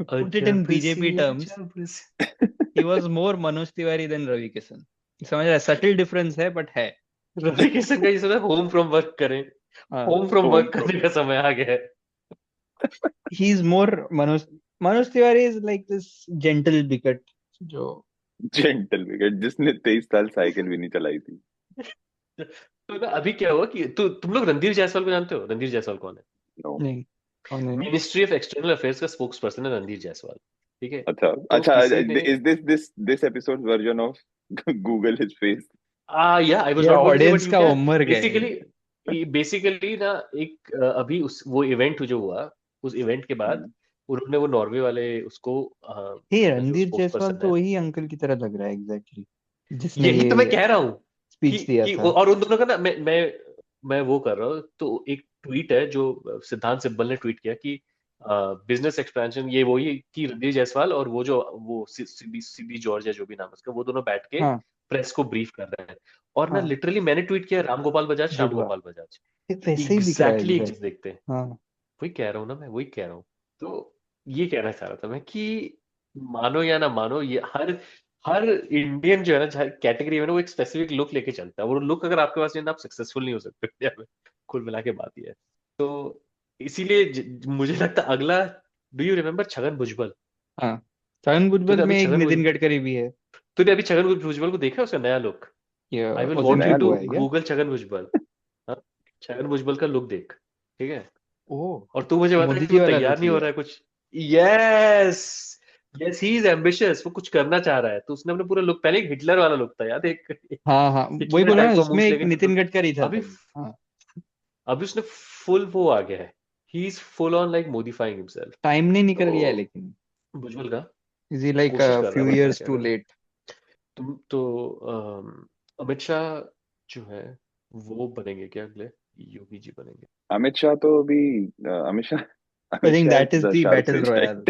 put it in अजब BJP सी terms, अजब सी he was more Manoj Tiwari than Ravi Kisan. समझ रहा है? सटल डिफरेंस है बट है. रवि किशन का ये सब होम फ्रॉम वर्क करें, हाँ, home from home work from. करने का समय आ गया है. he is more Manoj Tiwari is like this gentle bigot जो जेंटल विकेट, जिसने 23 साल साइकिल भी नहीं चलाई थी. तो ना अभी क्या हुआ कि तुम लोग रणधीर जायसवाल को जानते हो? रणधीर जायसवाल कौन है? नो. नहीं, कौन है? मिनिस्ट्री ऑफ एक्सटर्नल अफेयर्स का स्पोक्स पर्सन है रणधीर जायसवाल. ठीक है, अच्छा तो अच्छा, किसी ने is this episode's version of Google his face? या आई वाज ये नॉट गोइंग टू से, बट ऑडियंस यू का कैन होमवर्क है बेसिकली ना एक अभी उस वो इवेंट जो हुआ, उस इवेंट के बाद उन्होंने वो नॉर्वे वाले उसको हे अपना जो रणधीर स्पोक्स जायसवाल पर्सन तो है, वही अंकल की तरह लग रहा है एग्जैक्टली जिसने यही तो मैं ये कह रहा हूँ स्पीच दिया कि था। और उन दोनों का ना मैं वो कर रहा हूँ, तो एक ट्वीट है जो सिद्धांत सिब्बल ने ट्वीट किया कि बिजनेस एक्सपेंशन ये वही कि रणधीर जायसवाल और वो जो वो सीबी जॉर्ज है जो भी नाम है उसका, वो दोनोों बैठ के हाँ प्रेस को ब्रीफ कर रहे हैं, और ना हाँ लिटरली मैंने ट्वीट किया राम गोपाल बजाज, श्याम जुड़वा गोपाल बजाज, ये वैसे ही दिख रहा है एग्जैक्टली एक चीज एग्जैक्ट। देखते हैं। हाँ वही कह रहा हूँ ना, मैं वही कह रहा हूँ। तो ये कहना चाह रहा था मैं कि मानो या ना मानो, ये हर हर इंडियन जो है ना, हर कैटेगरी में ना वो एक स्पेसिफिक लुक लेके चलता है, वो लुक अगर आपके पास नहीं है ना, आप सक्सेसफुल नहीं हो सकते इंडिया में। कुल मिला के बात ये है। तो इसीलिए मुझे लगता है अगला, do you remember Chhagan Bhujbal? हाँ छगन भुजबल तूने अभी में एक छगन नितिन भुज गडकरी भी है। तूने अभी छगन भुजबल को देखा, उसका नया लुक? ये आई विल वॉन्ट यू नया ऑथेंटिक टू हुआ look? है क्या? गूगल छगन भुजबल। हाँ, छगन भुजबल का लुक देख, ठीक है? ओह और तू मुझे बता मोदी कि जी वो वाला तैयार लुक नहीं हो लिया रहा है। है कुछ। Yes, yes he is ambitious, वो कुछ करना चाह रहा है, तो उसने अपना पूरा लुक, पहले एक हिटलर वाला लुक था याद है, एक हाँ हाँ वही हिटलर बोला ना टाइप का उसमें मूछ एक लेके नितिन चलता गडकरी था था। अभी तभी। हाँ अभी उसने फुल वो आ गया है, he is full on like modifying himself. Time ने निकल गया है तो लेकिन भुजबल का इज ही लाइक कोशिश कर रहा फ्यू है, बट मैं इयर्स क्या टू करूं। लेट। तुम तो अमित शाह जो है वो बनेंगे क्या अगले? योगी जी बनेंगे? अमित शाह तो अभी Amit Shah I Amit think Shah that is is the Shahrukh battle से रॉयल।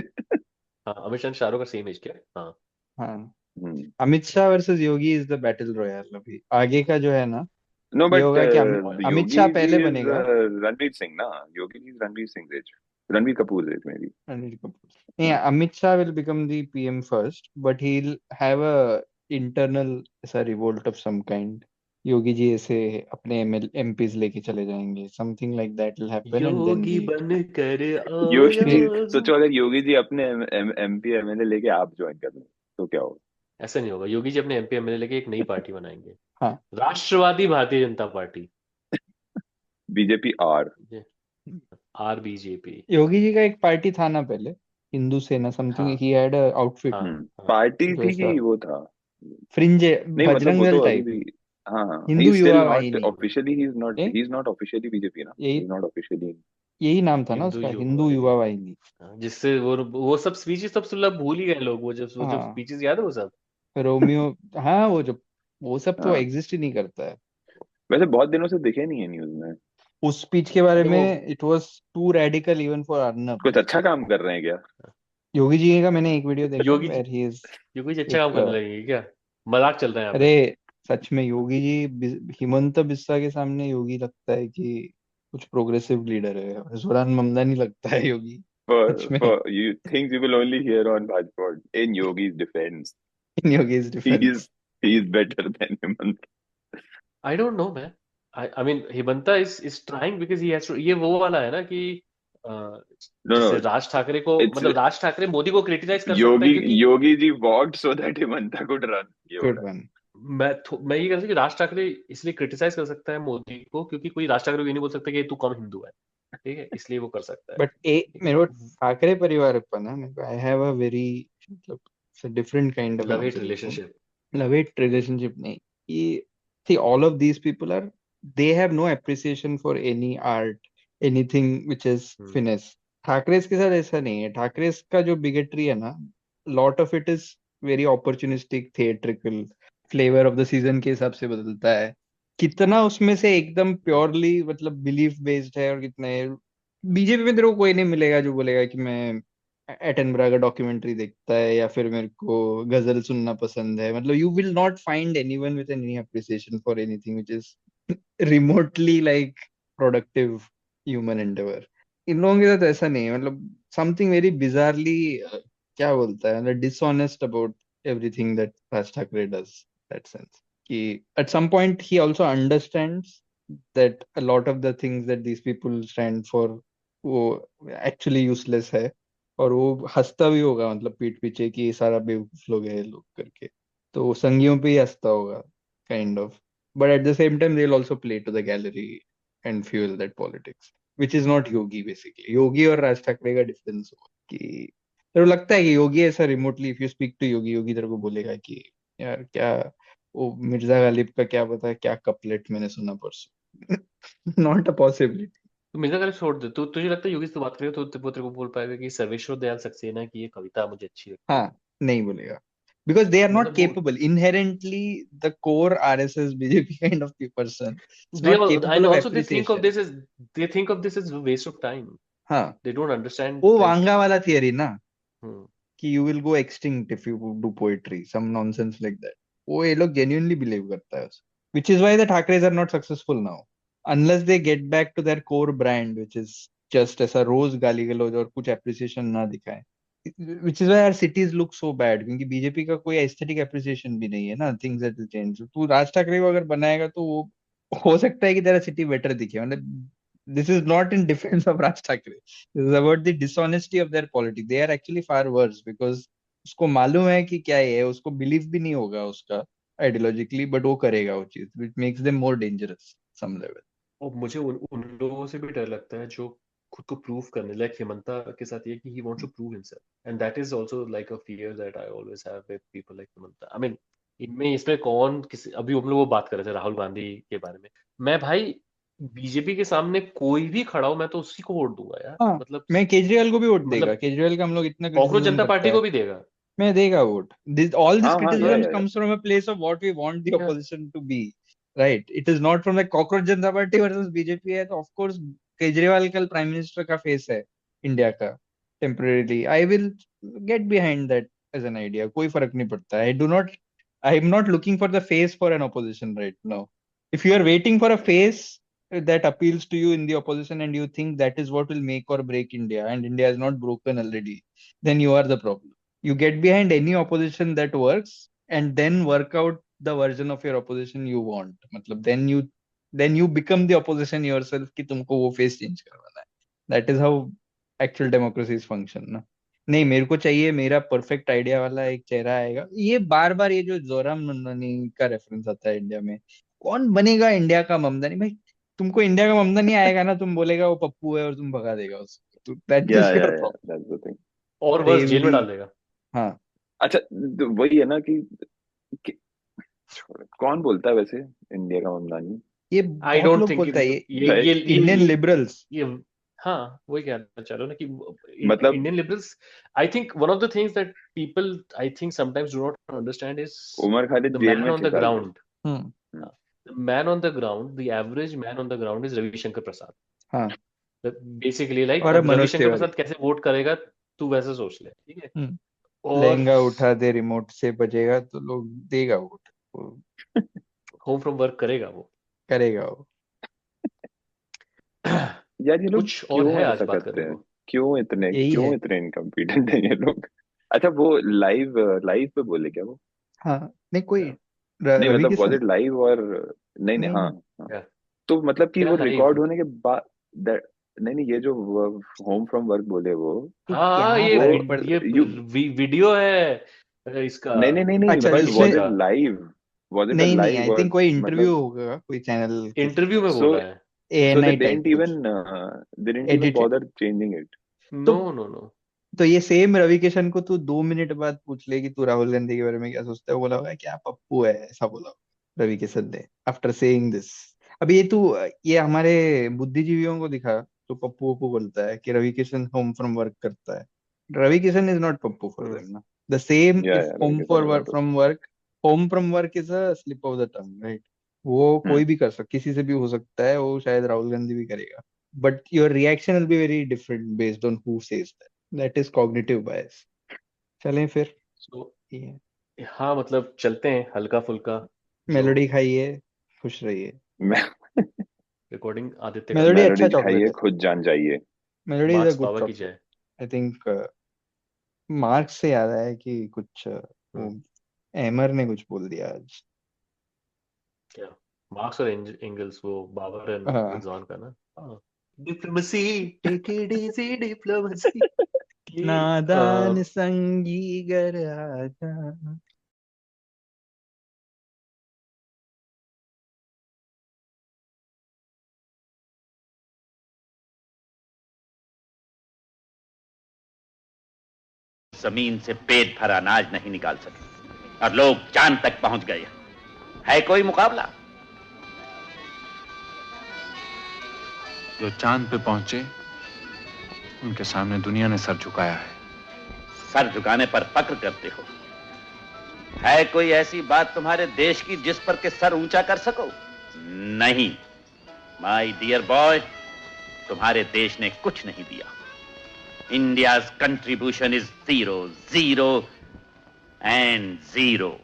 हाँ, अमित शाह शाहरुख का सेम एज क्या है? हाँ। हाँ Amit Shah versus Yogi is the battle royal. अभी आगे का जो है ना नो ये बट होगा कि अमित योगी शाह जी पहले इज बनेगा। रणवीर सिंह ना, Yogi ji is Ranveer Singh as, Ranveer Kapoor as maybe. Ranveer Kapoor नहीं Amit Shah will become the PM first but he will have a internal ऐसा revolt of some kind. Yogi ji ऐसे अपने एमपीज लेके चले जाएंगे something like that will happen and then Yogi दी बन कर योगी जी, आया। सोचो अगर योगी जी अपने एमपी एमएलए लेके आप ज्वाइन कर लें तो क्या होगा? ऐसा नहीं होगा, योगी जी अपने एमपी एमएलए लेके एक नई पार्टी बनाएंगे, हाँ राष्ट्रवादी भारतीय जनता पार्टी, बीजेपी आर। आर बीजेपी। योगी जी का एक पार्टी था ना पहले हिंदू सेना समथिंग हाँ ही हैड अ आउटफिट हाँ हाँ। पार्टी जो थी ऐसा कि वो था? फ्रिंज नहीं मतलब बजरंग वो दल तो अभी टाइप भी, हाँ ही हिंदू इज स्टिल युवा नॉट वाहिनी officially, A? He is not officially BJP ना, ही यही इज नॉट ऑफिशियली। यही नाम था ना हिंदू उसका युवा हिंदू युवा वाहिनी। वाहिनी। हाँ, जिससे वो सब स्पीचेस सब सुन भूल ही गए लोग, वो जब हाँ स्पीचेस याद है वो सब। रोमियो हाँ वो जो वो सब तो हाँ एग्जिस्ट ही नहीं करता है। वैसे बहुत दिनों से दिखे नहीं है न्यूज में। उस स्पीच के बारे नहीं वो में it was too radical even for Arnab. कुछ अच्छा काम कर रहे हैं क्या? योगी जी का मैंने एक वीडियो देखा Yogi ji where he is Yogi ji अच्छा काम एक करने लगेंगे क्या? मजाक चल रहा है यहाँ पे। अरे सच में योगी जी हिमंत बिस्वा के सामने योगी लगता है कि कुछ प्रोग्रेसिव लीडर है। जोरान ममदानी लगता है योगी सच में For you things you will only hear on Bhajpod. In Yogi's defense, in Yogi's he is defence. he is better than Hemant. I don't know man, I mean Himanta is trying because he has to, ये वो वाला है ना कि अ, No, जैसे no, Raj Thackeray को, it's मतलब राज ठाकरे मोदी को क्रिटिसाइज कर सकता है क्योंकि Yogi ji walked so that Hemanta could run. ये हो गुड रहा वन। मैं ये कह सकता हूँ कि राज ठाकरे इसलिए क्रिटिसाइज कर सकता है मोदी को क्योंकि कोई राज ठाकरे को ये नहीं बोल सकता कि तू कम हिंदू है, ठीक है, इसलिए वो कर सकता है। बट ए ठीक मेरे को है, ठाकरे परिवार पर ना आई हैव अ वेरी मतलब different kind of love hate answer इनको। रिलेशनशिप। लव इट रिलेशनशिप नहीं ये see all of these people are they have no appreciation for any art anything which is finesse। ठाकरेस के साथ ऐसा नहीं है। ठाकरेस का जो बिगेटरी है ना lot of it is very opportunistic theatrical flavour of the season के हिसाब से बदलता है। कितना उसमें से एकदम प्योरली मतलब बिलीफ बेस्ड है और कितना है। बीजेपी में तेरे को कोई नहीं मिलेगा जो बोलेगा कि मैं एटनबरा का डॉक्यूमेंट्री देखता है या फिर मेरे को गजल सुनना पसंद है। मतलब you will not find anyone with any appreciation for anything which is remotely like productive human endeavour. इन लोगों के साथ ऐसा नहीं है। मतलब समथिंग वेरी बिजारली क्या बोलता है मतलब dishonest about everything that Raj Thackeray does that sense कि at some point he also understands that a lot of the things that these people stand for वो actually useless है। और वो हंसता भी होगा मतलब पीठ पीछे कि ये सारा बेवकूफ लोग है ये लोग करके। तो वो संगियों पे ही हंसता होगा kind of. But at the same time they will also play to the gallery and fuel that politics which is not Yogi. Basically Yogi और राज ठाकरे का डिफरेंस हो कि तेरे को लगता है कि योगी ऐसा remotely, if you speak to योगी, योगी तेरे को बोलेगा कि यार क्या वो मिर्जा गालिब का क्या पता क्या कपलेट मैंने सुना परसों? Not a possibility. तो मिर्जा गालिब छोड़ दे, तो तुझे लगता है योगी से बात करेगा तो वो तेरे को बोल पाएगा कि सर्वेश्वर दयाल सक्सेना की ये कविता मुझे अच्छी लगती है? हाँ, नहीं बोलेगा, बिकॉज दे आर नॉट मतलब वो capable inherently, the core RSS BJP kind of person is they not and capable of also appreciation. they think of this as a waste of time. हाँ, They don't understand वो like Vanga वाला theory ना, hmm. कि you will go extinct if you do poetry, some nonsense like that, वो ये लोग genuinely believe करता है, which is why the Thackerays are not successful now, unless they get back to their core brand which is just ऐसा रोज गाली गलौज और कुछ एप्रिसिएशन ना दिखाए, which is why our cities look so bad, क्योंकि बीजेपी का कोई एस्थेटिक एप्रिसिएशन भी नहीं है ना, थिंग्स दैट विल चेंज। तू राज ठाकरे को अगर बनाएगा तो वो हो सकता है कि तेरा सिटी बेटर दिखे, मतलब this is not in defense of Raj Thakre. This is about the dishonesty of their politics. They are actually far worse because उसको मालूम है कि क्या है, उसको बिलीव भी नहीं होगा उसका आइडियोलॉजिकली, बट वो करेगा वो चीज, which makes them more dangerous some level. और मुझे उन लोगों से भी डर लगता है जो खुद को प्रूव करने, लाइक हेमंता के साथ ये कि he wants to prove himself and that is also like a fear that I always have with people like Hemanta. I mean इनमें इसमें कौन किसी, अभी हम लोग वो बात कर रहे थे राहुल गांधी के बारे में, मैं भाई बीजेपी के सामने कोई भी खड़ा हो मैं तो उसी को वोट दूंगा यार, हाँ, मतलब मैं केजरीवाल को भी वोट देगा, मतलब केजरीवाल का हम लोग इतना कांग्रेस क्रिटिसिज्म जनता करता पार्टी है, को भी देगा। मैं देगा वोट। This all this हाँ हाँ या criticism या comes from a place of what we want the या opposition to be, right? It is not from like cockroach Janta Party versus BJP है, तो of course केजरीवाल कल प्राइम मिनिस्टर का face है इंडिया का temporarily, I will get behind that as an idea, कोई फर्क नहीं पड़ता। I am not looking for the face for an opposition right now. If you are waiting for a face that appeals to you in the opposition and you think that is what will make or break India, and India is not broken already, then you are the problem. You get behind any opposition that works and then work out the version of your opposition you want, मतलब then you become the opposition yourself कि तुमको वो face change करवाना है। That is how actual democracies function ना। नहीं, मेरे को चाहिए मेरा परफेक्ट आइडिया वाला एक चेहरा आएगा। ये बार बार ये जो जोराम नंदनी का रेफरेंस आता है इंडिया में, कौन बनेगा इंडिया का ममदानी? भाई तुमको इंडिया का ममदानी आएगा ना, तुम बोलेगा वो पप्पू है और तुम भगा देगा उसको, दैट इज योर या प्रॉब्लम। That's the thing. और बस जेल में ब्रेवली, डाल देगा। हाँ, अच्छा तो वही है ना कि कौन बोलता है वैसे इंडिया का ममदानी? ये आई बहुत डोंट लोग थिंक बोलता है, राइट, ये इंडियन लिबरल्स। ये हाँ वही कहना चाह रहा हूँ ना कि मतलब Indian liberals, I think one of the things that people I think sometimes do not understand is Umar Khalid the jail man में ऑन द चिता दे। Ground. Hmm, The man on the ground, the average man on the ground is Ravi Shankar Prasad. हाँ, Basically like और अब अब रवि मनोज शंकर तिवारी। प्रसाद कैसे vote करेगा तू वैसे सोच ले, ठीक है। और लहंगा उठा दे रिमोट से बजेगा तो लोग देगा वोट, वो होम फ्रॉम वर्क करेगा वो। करेगा वो। यार ये लोग कुछ और क्यों है आज ऐसा बात करते करने हैं? को? यही क्यों है। इतने इनकम्पिटेंट हैं ये लोग? अच्छा वो लाइव लाइव पे बोले क्या वो? हाँ, नहीं कोई क्या नहीं रवि मतलब वाज किशन, इट लाइव और नहीं नहीं नहीं हाँ नहीं, हाँ। क्या तो मतलब कि क्या वो लाइव? रिकॉर्ड होने के बाद नहीं नहीं ये जो होम फ्रॉम वर्क बोले वो तो हाँ क्या ये वो फर्क पड़, ये यू वीडियो है इसका नहीं नहीं नहीं नहीं अच्छा मतलब रविशंकर इसने, वाज इट का। लाइव? वाज इट अ नहीं नहीं, लाइव आई और थिंक कोई इंटरव्यू मतलब होगा कोई चैनल किसी इंटरव्यू का, में सो बोला है। so they ANI type didn't कुछ, even edited. bother changing it. तो नो नो नो। तो ये सेम रवि किशन को तू 2 मिनट बाद पूछ ले कि तू राहुल गांधी के बारे में क्या सोचता है, वो बोला होगा क्या पप्पू है, ऐसा बोला होगा रवि किशन ने आफ्टर सेइंग दिस। अभी ये तू, ये हमारे बुद्धिजीवियों को दिखा तो पप्पू पप्पू बोलता है कि Ravi Kishan home from work करता है। Ravi Kishan is not Pappu for them ना, the same Yeah, if yeah, home Ravi for Kishan is work not. From work, home from work is a slip of the tongue, right? वो Hmm. कोई भी कर सकता, किसी से भी हो सकता है, वो शायद राहुल गांधी भी करेगा, but your reaction will be very different based on who says that is cognitive bias. चलें फिर, सो ये हाँ मतलब चलते हैं हल्का फुल्का जो मेलोडी खाइए, खुश रहिए। मैं रिकॉर्डिंग आदित्य कर मेलोडी रहा है। अच्छा मेलोडी चॉकलेट खाइए है, खुद जान जाइए। Melody is a marks good बाबा की चॉकलेट। जय। आई थिंक मार्क्स से याद आया कि कुछ वो हम्म, एमर ने कुछ बोल दिया आज। क्या मार्क्स और एंगल्स, वो बाबर एंड हाँ, गुलजान का ना। हाँ diplomacy, take it easy diplomacy कि नादान संगी घर आजा। जमीन से पेट भर अनाज नहीं निकाल सके और लोग चांद तक पहुंच गए। है कोई मुकाबला? जो चांद पे पहुंचे उनके सामने दुनिया ने सर झुकाया है। सर झुकाने पर फक्र करते हो? है कोई ऐसी बात तुम्हारे देश की जिस पर के सर ऊंचा कर सको? नहीं माय डियर बॉय, तुम्हारे देश ने कुछ नहीं दिया। India's contribution is 0, 0 and 0।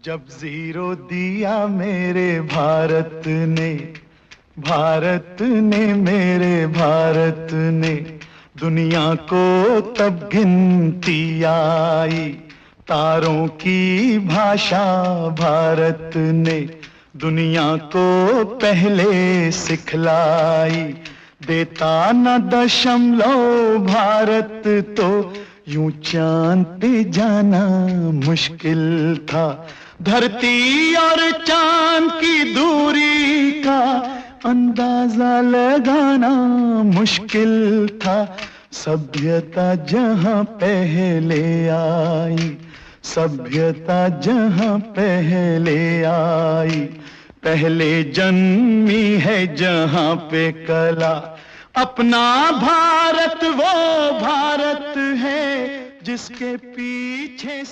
जब 0 दिया मेरे भारत ने, भारत ने मेरे भारत ने, दुनिया को तब गिनती आई। तारों की भाषा भारत ने दुनिया को पहले सिखलाई। देता न दशमलव भारत तो यूं चांद पे जाना मुश्किल था। धरती और चांद की दूरी का अंदाजा लगाना मुश्किल था। सभ्यता जहां पहले आई, सभ्यता जहां पहले आई, पहले जन्मी है जहां पे कला। अपना भारत वो भारत है जिसके पीछे